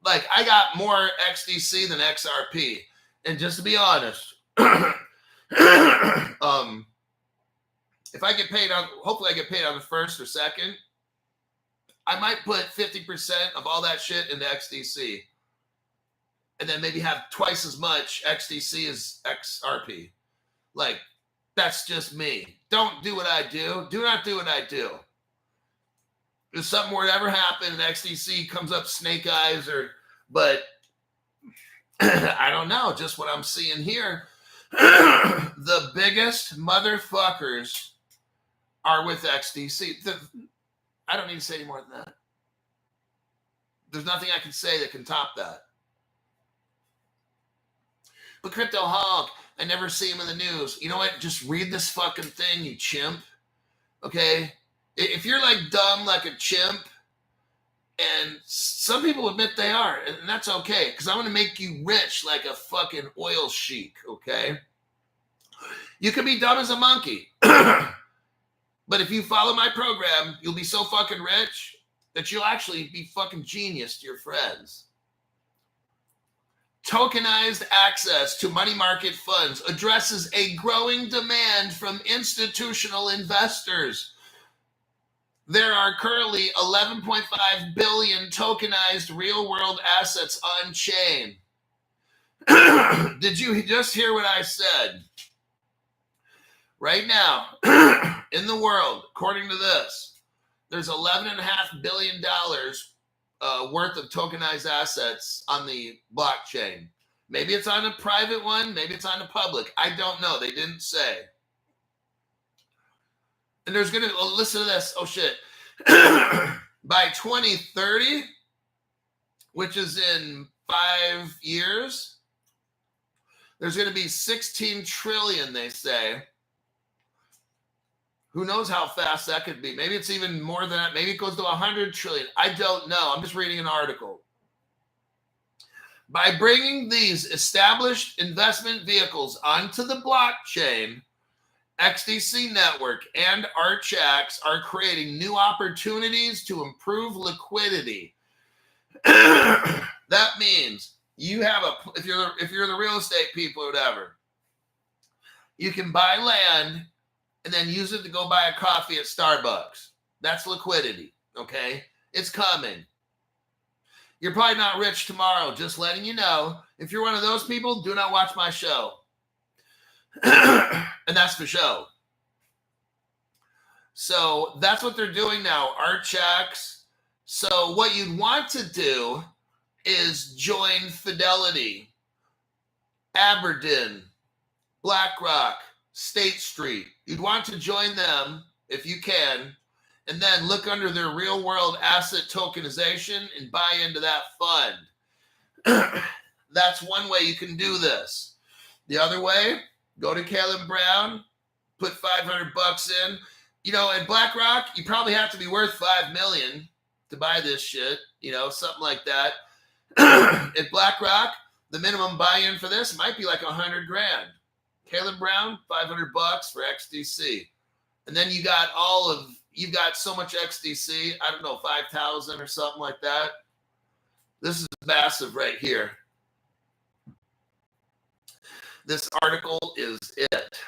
Like, I got more XDC than XRP. And just to be honest, if I get paid on, hopefully I get paid on the first or second, I might put 50% of all that shit into XDC. and then maybe have twice as much XDC as XRP. Like, that's just me. Don't do what I do. Do not do what I do. If something were to ever happen and XDC comes up snake eyes, but I don't know, just what I'm seeing here. The biggest motherfuckers are with XDC. I don't need to say any more than that. There's nothing I can say that can top that. But Crypto Hawk, I never see him in the news. You know what? Just read this fucking thing, you chimp. Okay? If you're like dumb like a chimp, and some people admit they are, and that's okay, because I'm going to make you rich like a fucking oil sheik, okay? You can be dumb as a monkey, but if you follow my program, you'll be so fucking rich that you'll actually be fucking genius to your friends. Tokenized access to money market funds addresses a growing demand from institutional investors. There are currently 11.5 billion tokenized real-world assets on chain. Did you just hear what I said? Right now, in the world, according to this, there's $11.5 billion worth of tokenized assets on the blockchain. Maybe it's on a private one. Maybe it's on a public. I don't know. They didn't say. And there's going to, listen to this. Oh, shit. By 2030, which is in 5 years, there's going to be 16 trillion, they say. Who knows how fast that could be? Maybe it's even more than that. Maybe it goes to 100 trillion. I don't know. I'm just reading an article. By bringing these established investment vehicles onto the blockchain, XDC Network and Arch X are creating new opportunities to improve liquidity. That means you have if you're the real estate people or whatever, you can buy land and then use it to go buy a coffee at Starbucks. That's liquidity, okay? It's coming. You're probably not rich tomorrow, just letting you know. If you're one of those people, do not watch my show. And that's the show. So that's what they're doing now, Arch X. So what you'd want to do is join Fidelity, Aberdeen, BlackRock, State Street. You'd want to join them if you can, and then look under their real world asset tokenization and buy into that fund. That's one way you can do this. The other way, go to Caleb Brown, put $500 in. You know, at BlackRock, you probably have to be worth $5 million to buy this shit. You know, something like that. At BlackRock, the minimum buy-in for this might be like $100,000. Caleb Brown, $500 for XDC, and then you've got so much XDC. I don't know, 5,000 or something like that. This is massive right here. This article is it.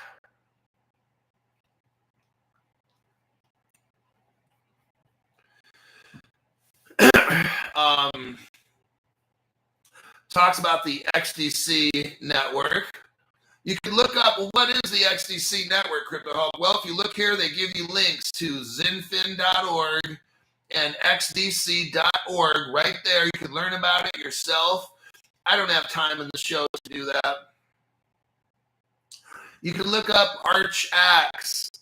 Talks about the XDC network. You can look up, well, what is the XDC network, Crypto Hawk? Well, if you look here, they give you links to zinfin.org and xdc.org right there. You can learn about it yourself. I don't have time in the show to do that. You can look up Arch X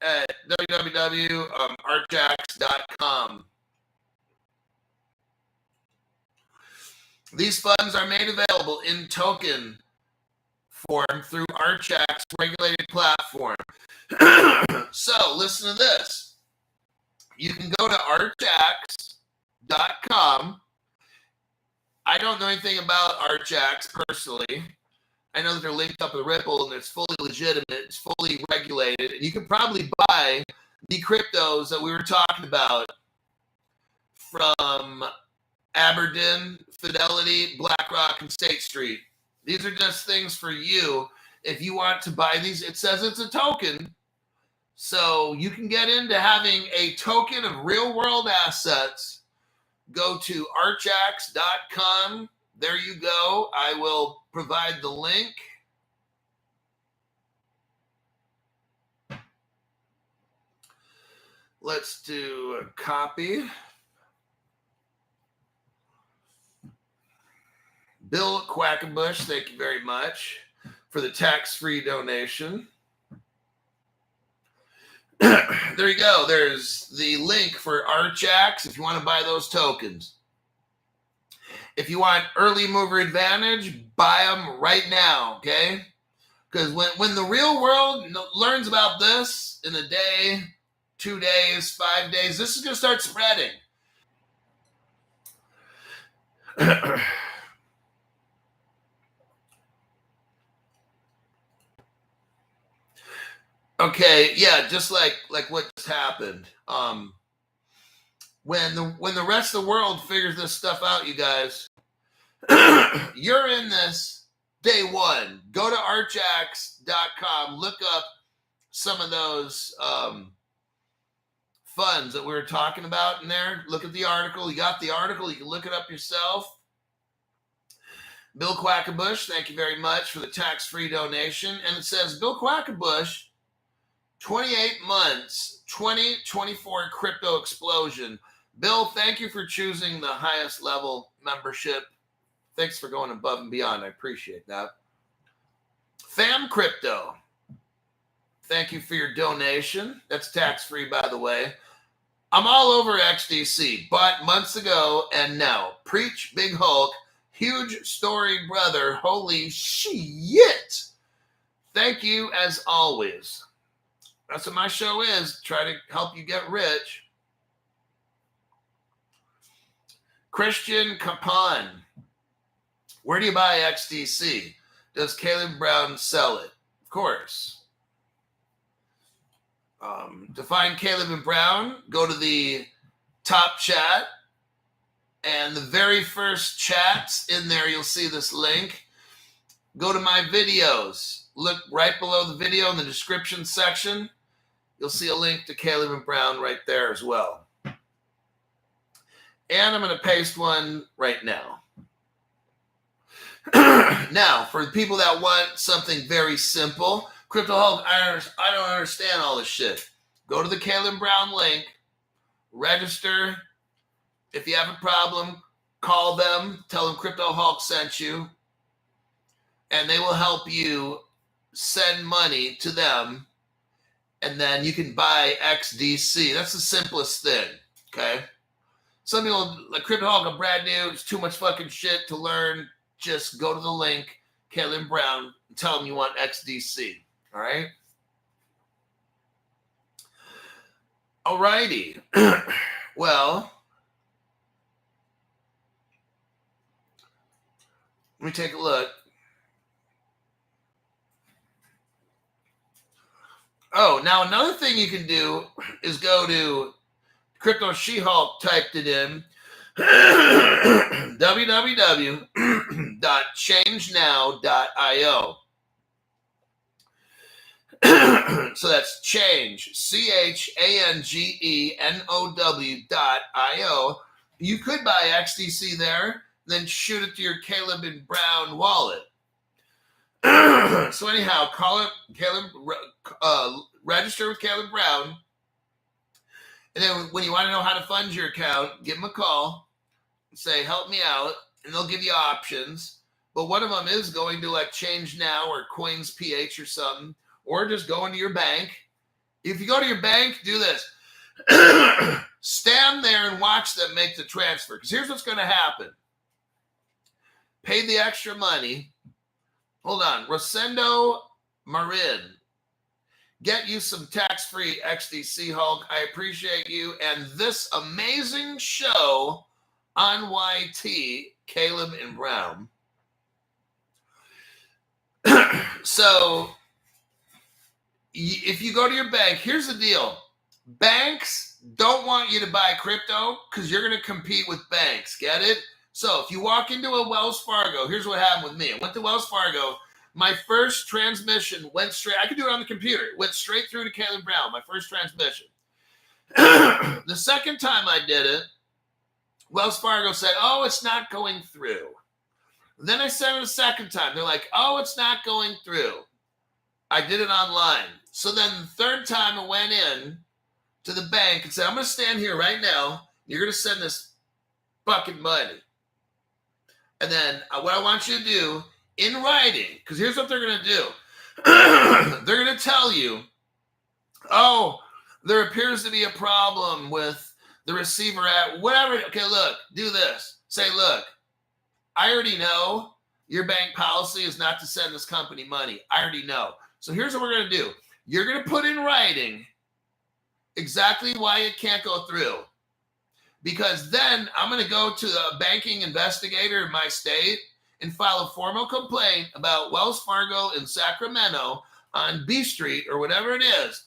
at www.archx.com. These funds are made available in token form through Arch X regulated platform. So listen to this. You can go to archx.com. I don't know anything about Arch X personally. I know that they're linked up with Ripple and it's fully legitimate, it's fully regulated, and you can probably buy the cryptos that we were talking about from Aberdeen, Fidelity, BlackRock, and State Street. These are just things for you. If you want to buy these, it says it's a token. So you can get into having a token of real world assets. Go to archx.com. there you go. I will provide the link. Let's do a copy. Bill Quackenbush, thank you very much for the tax-free donation. There you go. There's the link for Arch X if you want to buy those tokens. If you want early mover advantage, buy them right now, okay? Because when the real world learns about this in a day, 2 days, 5 days, this is going to start spreading. Okay, yeah, just like what just happened. When the rest of the world figures this stuff out, you guys, you're in this day one. Go to archx.com, look up some of those funds that we were talking about in there. Look at the article. You got the article. You can look it up yourself. Bill Quackenbush, thank you very much for the tax-free donation. And it says, Bill Quackenbush, 28 months, 2024 crypto explosion. Bill, thank you for choosing the highest level membership. Thanks for going above and beyond. I appreciate that. Fam Crypto, thank you for your donation. That's tax-free, by the way. I'm all over XDC. Bought months ago and now. Preach, Big Hulk. Huge story, brother. Holy shit. Thank you as always. That's what my show is. Try to help you get rich. Christian Capon. Where do you buy XDC? Does Caleb Brown sell it? Of course. To find Caleb and Brown, go to the top chat. And the very first chats in there, you'll see this link. Go to my videos. Look right below the video in the description section. You'll see a link to Caleb and Brown right there as well. And I'm going to paste one right now. Now, for the people that want something very simple, Crypto Hulk, I don't understand all this shit. Go to the Caleb Brown link, register. If you have a problem, call them, tell them Crypto Hulk sent you, and they will help you send money to them, and then you can buy XDC. That's the simplest thing, okay? Some people, like Crypto Hulk, are brand new. It's too much fucking shit to learn. Just go to the link, Caleb Brown, and tell them you want XDC, all right? All righty. Well, let me take a look. Oh, now another thing you can do is go to Crypto She-Hulk, typed it in, www.changenow.io. So that's change, CHANGENOW.io. You could buy XDC there, then shoot it to your Caleb and Brown wallet. So anyhow, call it Caleb, register with Caleb Brown. And then when you want to know how to fund your account, give them a call and say, help me out. And they'll give you options. But one of them is going to like Change Now or Coins PH or something. Or just go into your bank. If you go to your bank, do this. Stand there and watch them make the transfer. Because here's what's going to happen. Pay the extra money. Hold on. Rosendo Marin. Get you some tax-free XDC, Hulk. I appreciate you. And this amazing show on YT, Caleb and Brown. So, if you go to your bank, here's the deal. Banks don't want you to buy crypto because you're going to compete with banks. Get it? So, if you walk into a Wells Fargo, here's what happened with me. I went to Wells Fargo. My first transmission went straight. I could do it on the computer. It went straight through to Caleb Brown, my first transmission. The second time I did it, Wells Fargo said, oh, it's not going through. Then I sent it a second time. They're like, oh, it's not going through. I did it online. So then the third time I went in to the bank and said, I'm going to stand here right now. You're going to send this fucking money. And then what I want you to do in writing, because here's what they're going to do. They're going to tell you, oh, there appears to be a problem with the receiver at whatever. Okay, look, do this. Say, look, I already know your bank policy is not to send this company money. I already know. So here's what we're going to do. You're going to put in writing exactly why it can't go through. Because then I'm going to go to the banking investigator in my state and file a formal complaint about Wells Fargo in Sacramento on B Street or whatever it is.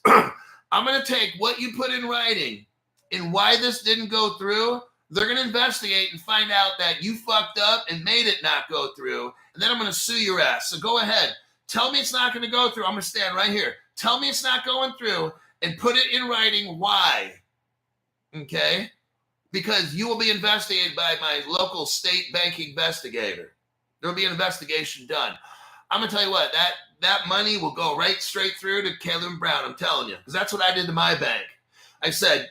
I'm going to take what you put in writing and why this didn't go through. They're going to investigate and find out that you fucked up and made it not go through. And then I'm going to sue your ass. So go ahead. Tell me it's not going to go through. I'm going to stand right here. Tell me it's not going through and put it in writing why. Okay? Because you will be investigated by my local state banking investigator. There will be an investigation done. I'm going to tell you what, that money will go right straight through to Caleb Brown. I'm telling you. Because that's what I did to my bank. I said,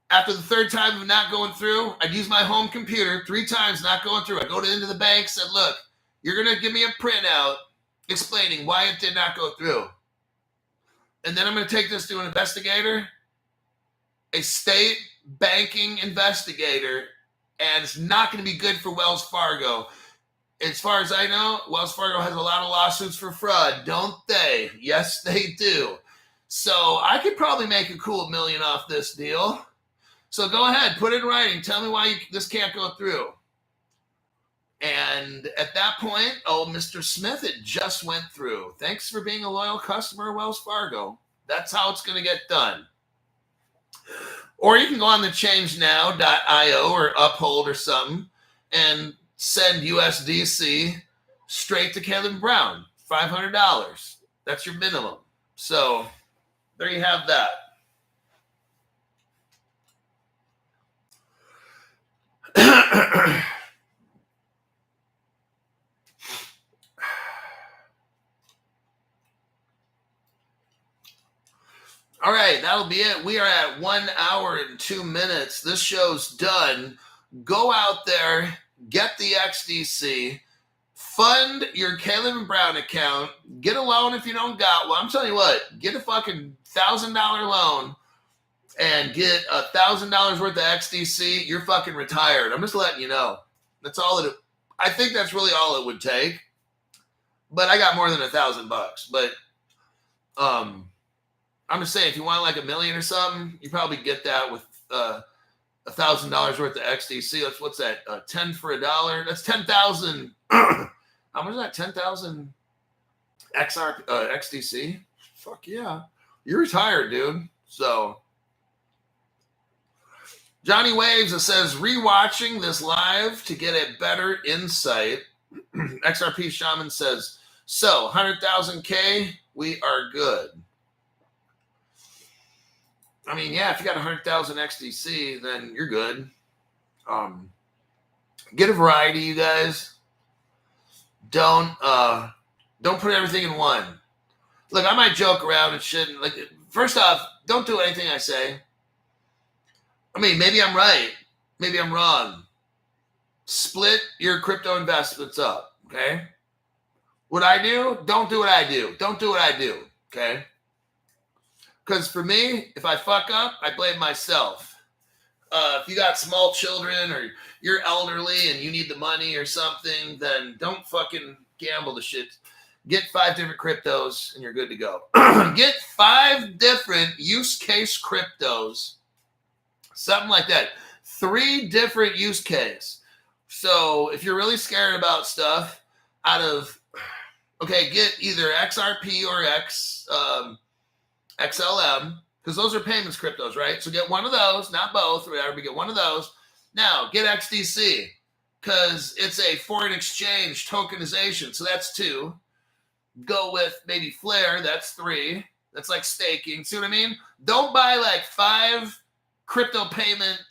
after the third time of not going through, I'd use my home computer 3 times not going through. I go into the bank, said, look, you're going to give me a printout explaining why it did not go through. And then I'm going to take this to an investigator, a state banking investigator, and it's not going to be good for Wells Fargo. As far as I know, Wells Fargo has a lot of lawsuits for fraud, don't they? Yes, they do. So I could probably make a cool $1 million off this deal. So go ahead, put it in writing. Tell me why this can't go through. And at that point, oh, Mr. Smith, it just went through. Thanks for being a loyal customer of Wells Fargo. That's how it's going to get done. Or you can go on the changenow.io or Uphold or something and send USDC straight to Caleb Brown, $500. That's your minimum. So there you have that. All right, that'll be it. We are at 1 hour and 2 minutes. This show's done. Go out there, get the XDC, fund your Caleb Brown account, get a loan if you don't got one. I'm telling you what, get a fucking $1,000 loan and get $1,000 worth of XDC. You're fucking retired. I'm just letting you know. That's all it. I think that's really all it would take. But I got more than $1,000 bucks. But I'm just saying, if you want like $1 million or something, you probably get that with $1,000 worth of XDC. What's that? 10 for $1. That's 10,000. How much is that? 10,000 XDC? Fuck yeah. You're retired, dude. So Johnny Waves, it says, rewatching this live to get a better insight. XRP Shaman says, so 100,000K, we are good. I mean, yeah, if you got 100,000 XDC, then you're good. Get a variety, you guys. Don't put everything in one. Look, I might joke around and shit. Like, first off, don't do anything I say. I mean, maybe I'm right. Maybe I'm wrong. Split your crypto investments up, okay? What I do, don't do what I do. Don't do what I do, okay? Because for me, if I fuck up, I blame myself. If you got small children or you're elderly and you need the money or something, then don't fucking gamble the shit. Get 5 different cryptos and you're good to go. Get 5 different use case cryptos. Something like that. 3 different use case. So if you're really scared about stuff get either XRP or XLM, because those are payments cryptos, right? So get one of those, not both, or whatever, but get one of those. Now, get XDC, because it's a foreign exchange tokenization, so that's 2. Go with maybe Flare, that's 3. That's like staking, see what I mean? Don't buy like 5 crypto payment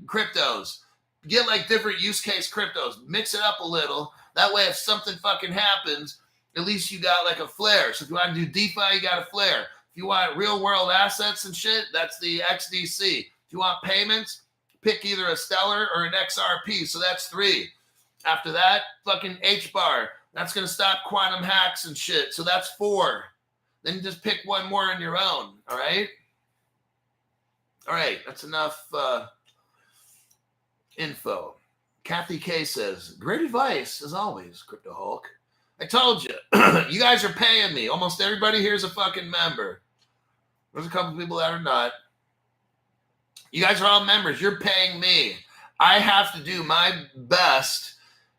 cryptos. Get like different use case cryptos. Mix it up a little. That way, if something fucking happens, at least you got like a flare. So if you want to do DeFi, you got a flare. If you want real world assets and shit, that's the XDC. If you want payments, pick either a Stellar or an XRP. So that's 3. After that, fucking HBAR. That's going to stop quantum hacks and shit. So that's 4. Then just pick one more on your own. All right? All right. That's enough info. Kathy K says, great advice, as always, Crypto Hulk. I told you. You guys are paying me. Almost everybody here is a fucking member. There's a couple people that are not. You guys are all members. You're paying me. I have to do my best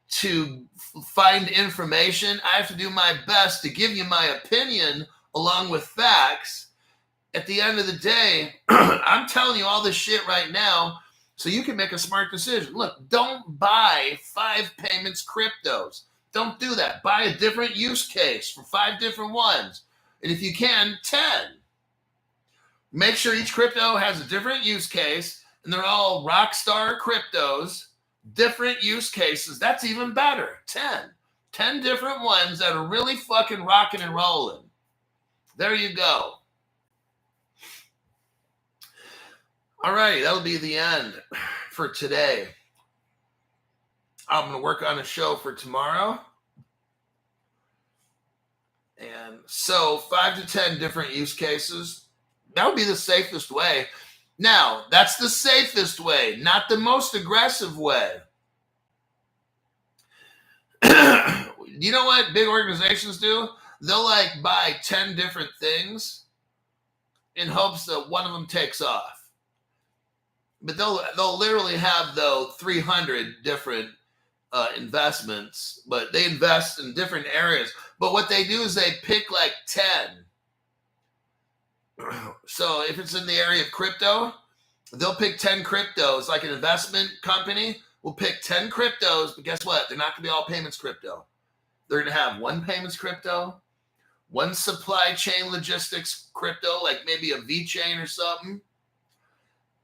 to find information. I have to do my best to give you my opinion along with facts. At the end of the day, I'm telling you all this shit right now so you can make a smart decision. Look, don't buy 5 payments cryptos. Don't do that. Buy a different use case for 5 different ones. And if you can, 10. Make sure each crypto has a different use case, and they're all rock star cryptos, different use cases. That's even better. 10. 10 different ones that are really fucking rocking and rolling. There you go. All right, that'll be the end for today. I'm going to work on a show for tomorrow. And so 5 to 10 different use cases. That would be the safest way. Now, that's the safest way, not the most aggressive way. You know what big organizations do? They'll like buy 10 different things in hopes that one of them takes off. But they'll literally have, though, 300 different investments, but they invest in different areas. But what they do is they pick like 10. So if it's in the area of crypto, they'll pick 10 cryptos. Like an investment company will pick 10 cryptos, but guess what? They're not going to be all payments crypto. They're going to have one payments crypto, one supply chain logistics crypto, like maybe a VeChain or something.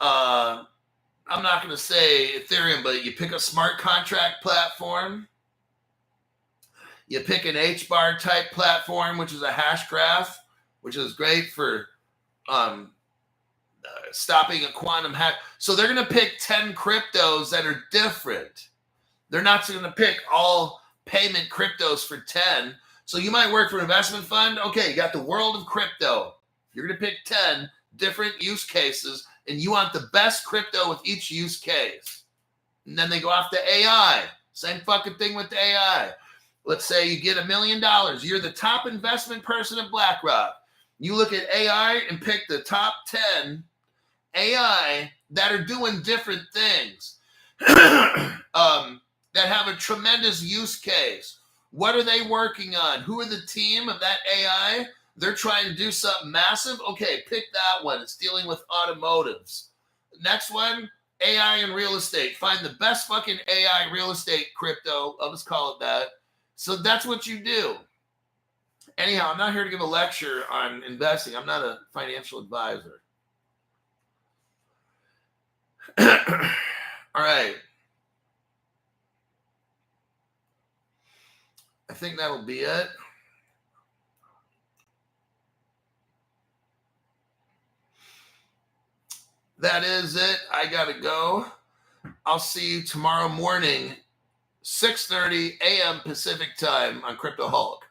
I'm not going to say Ethereum, but you pick a smart contract platform. You pick an HBAR type platform, which is a hash graph, which is great for stopping a quantum hack. So they're going to pick 10 cryptos that are different. They're not going to pick all payment cryptos for 10. So you might work for an investment fund. Okay, you got the world of crypto. You're going to pick 10 different use cases, and you want the best crypto with each use case. And then they go off to AI. Same fucking thing with the AI. Let's say you get $1 million. You're the top investment person at BlackRock. You look at AI and pick the top 10 AI that are doing different things, that have a tremendous use case. What are they working on? Who are the team of that AI? They're trying to do something massive. Okay, pick that one. It's dealing with automotives. Next one, AI and real estate. Find the best fucking AI real estate crypto. I'll just call it that. So that's what you do. Anyhow, I'm not here to give a lecture on investing. I'm not a financial advisor. All right. I think that'll be it. That is it. I got to go. I'll see you tomorrow morning, 6:30 a.m. Pacific time on Crypto Hulk.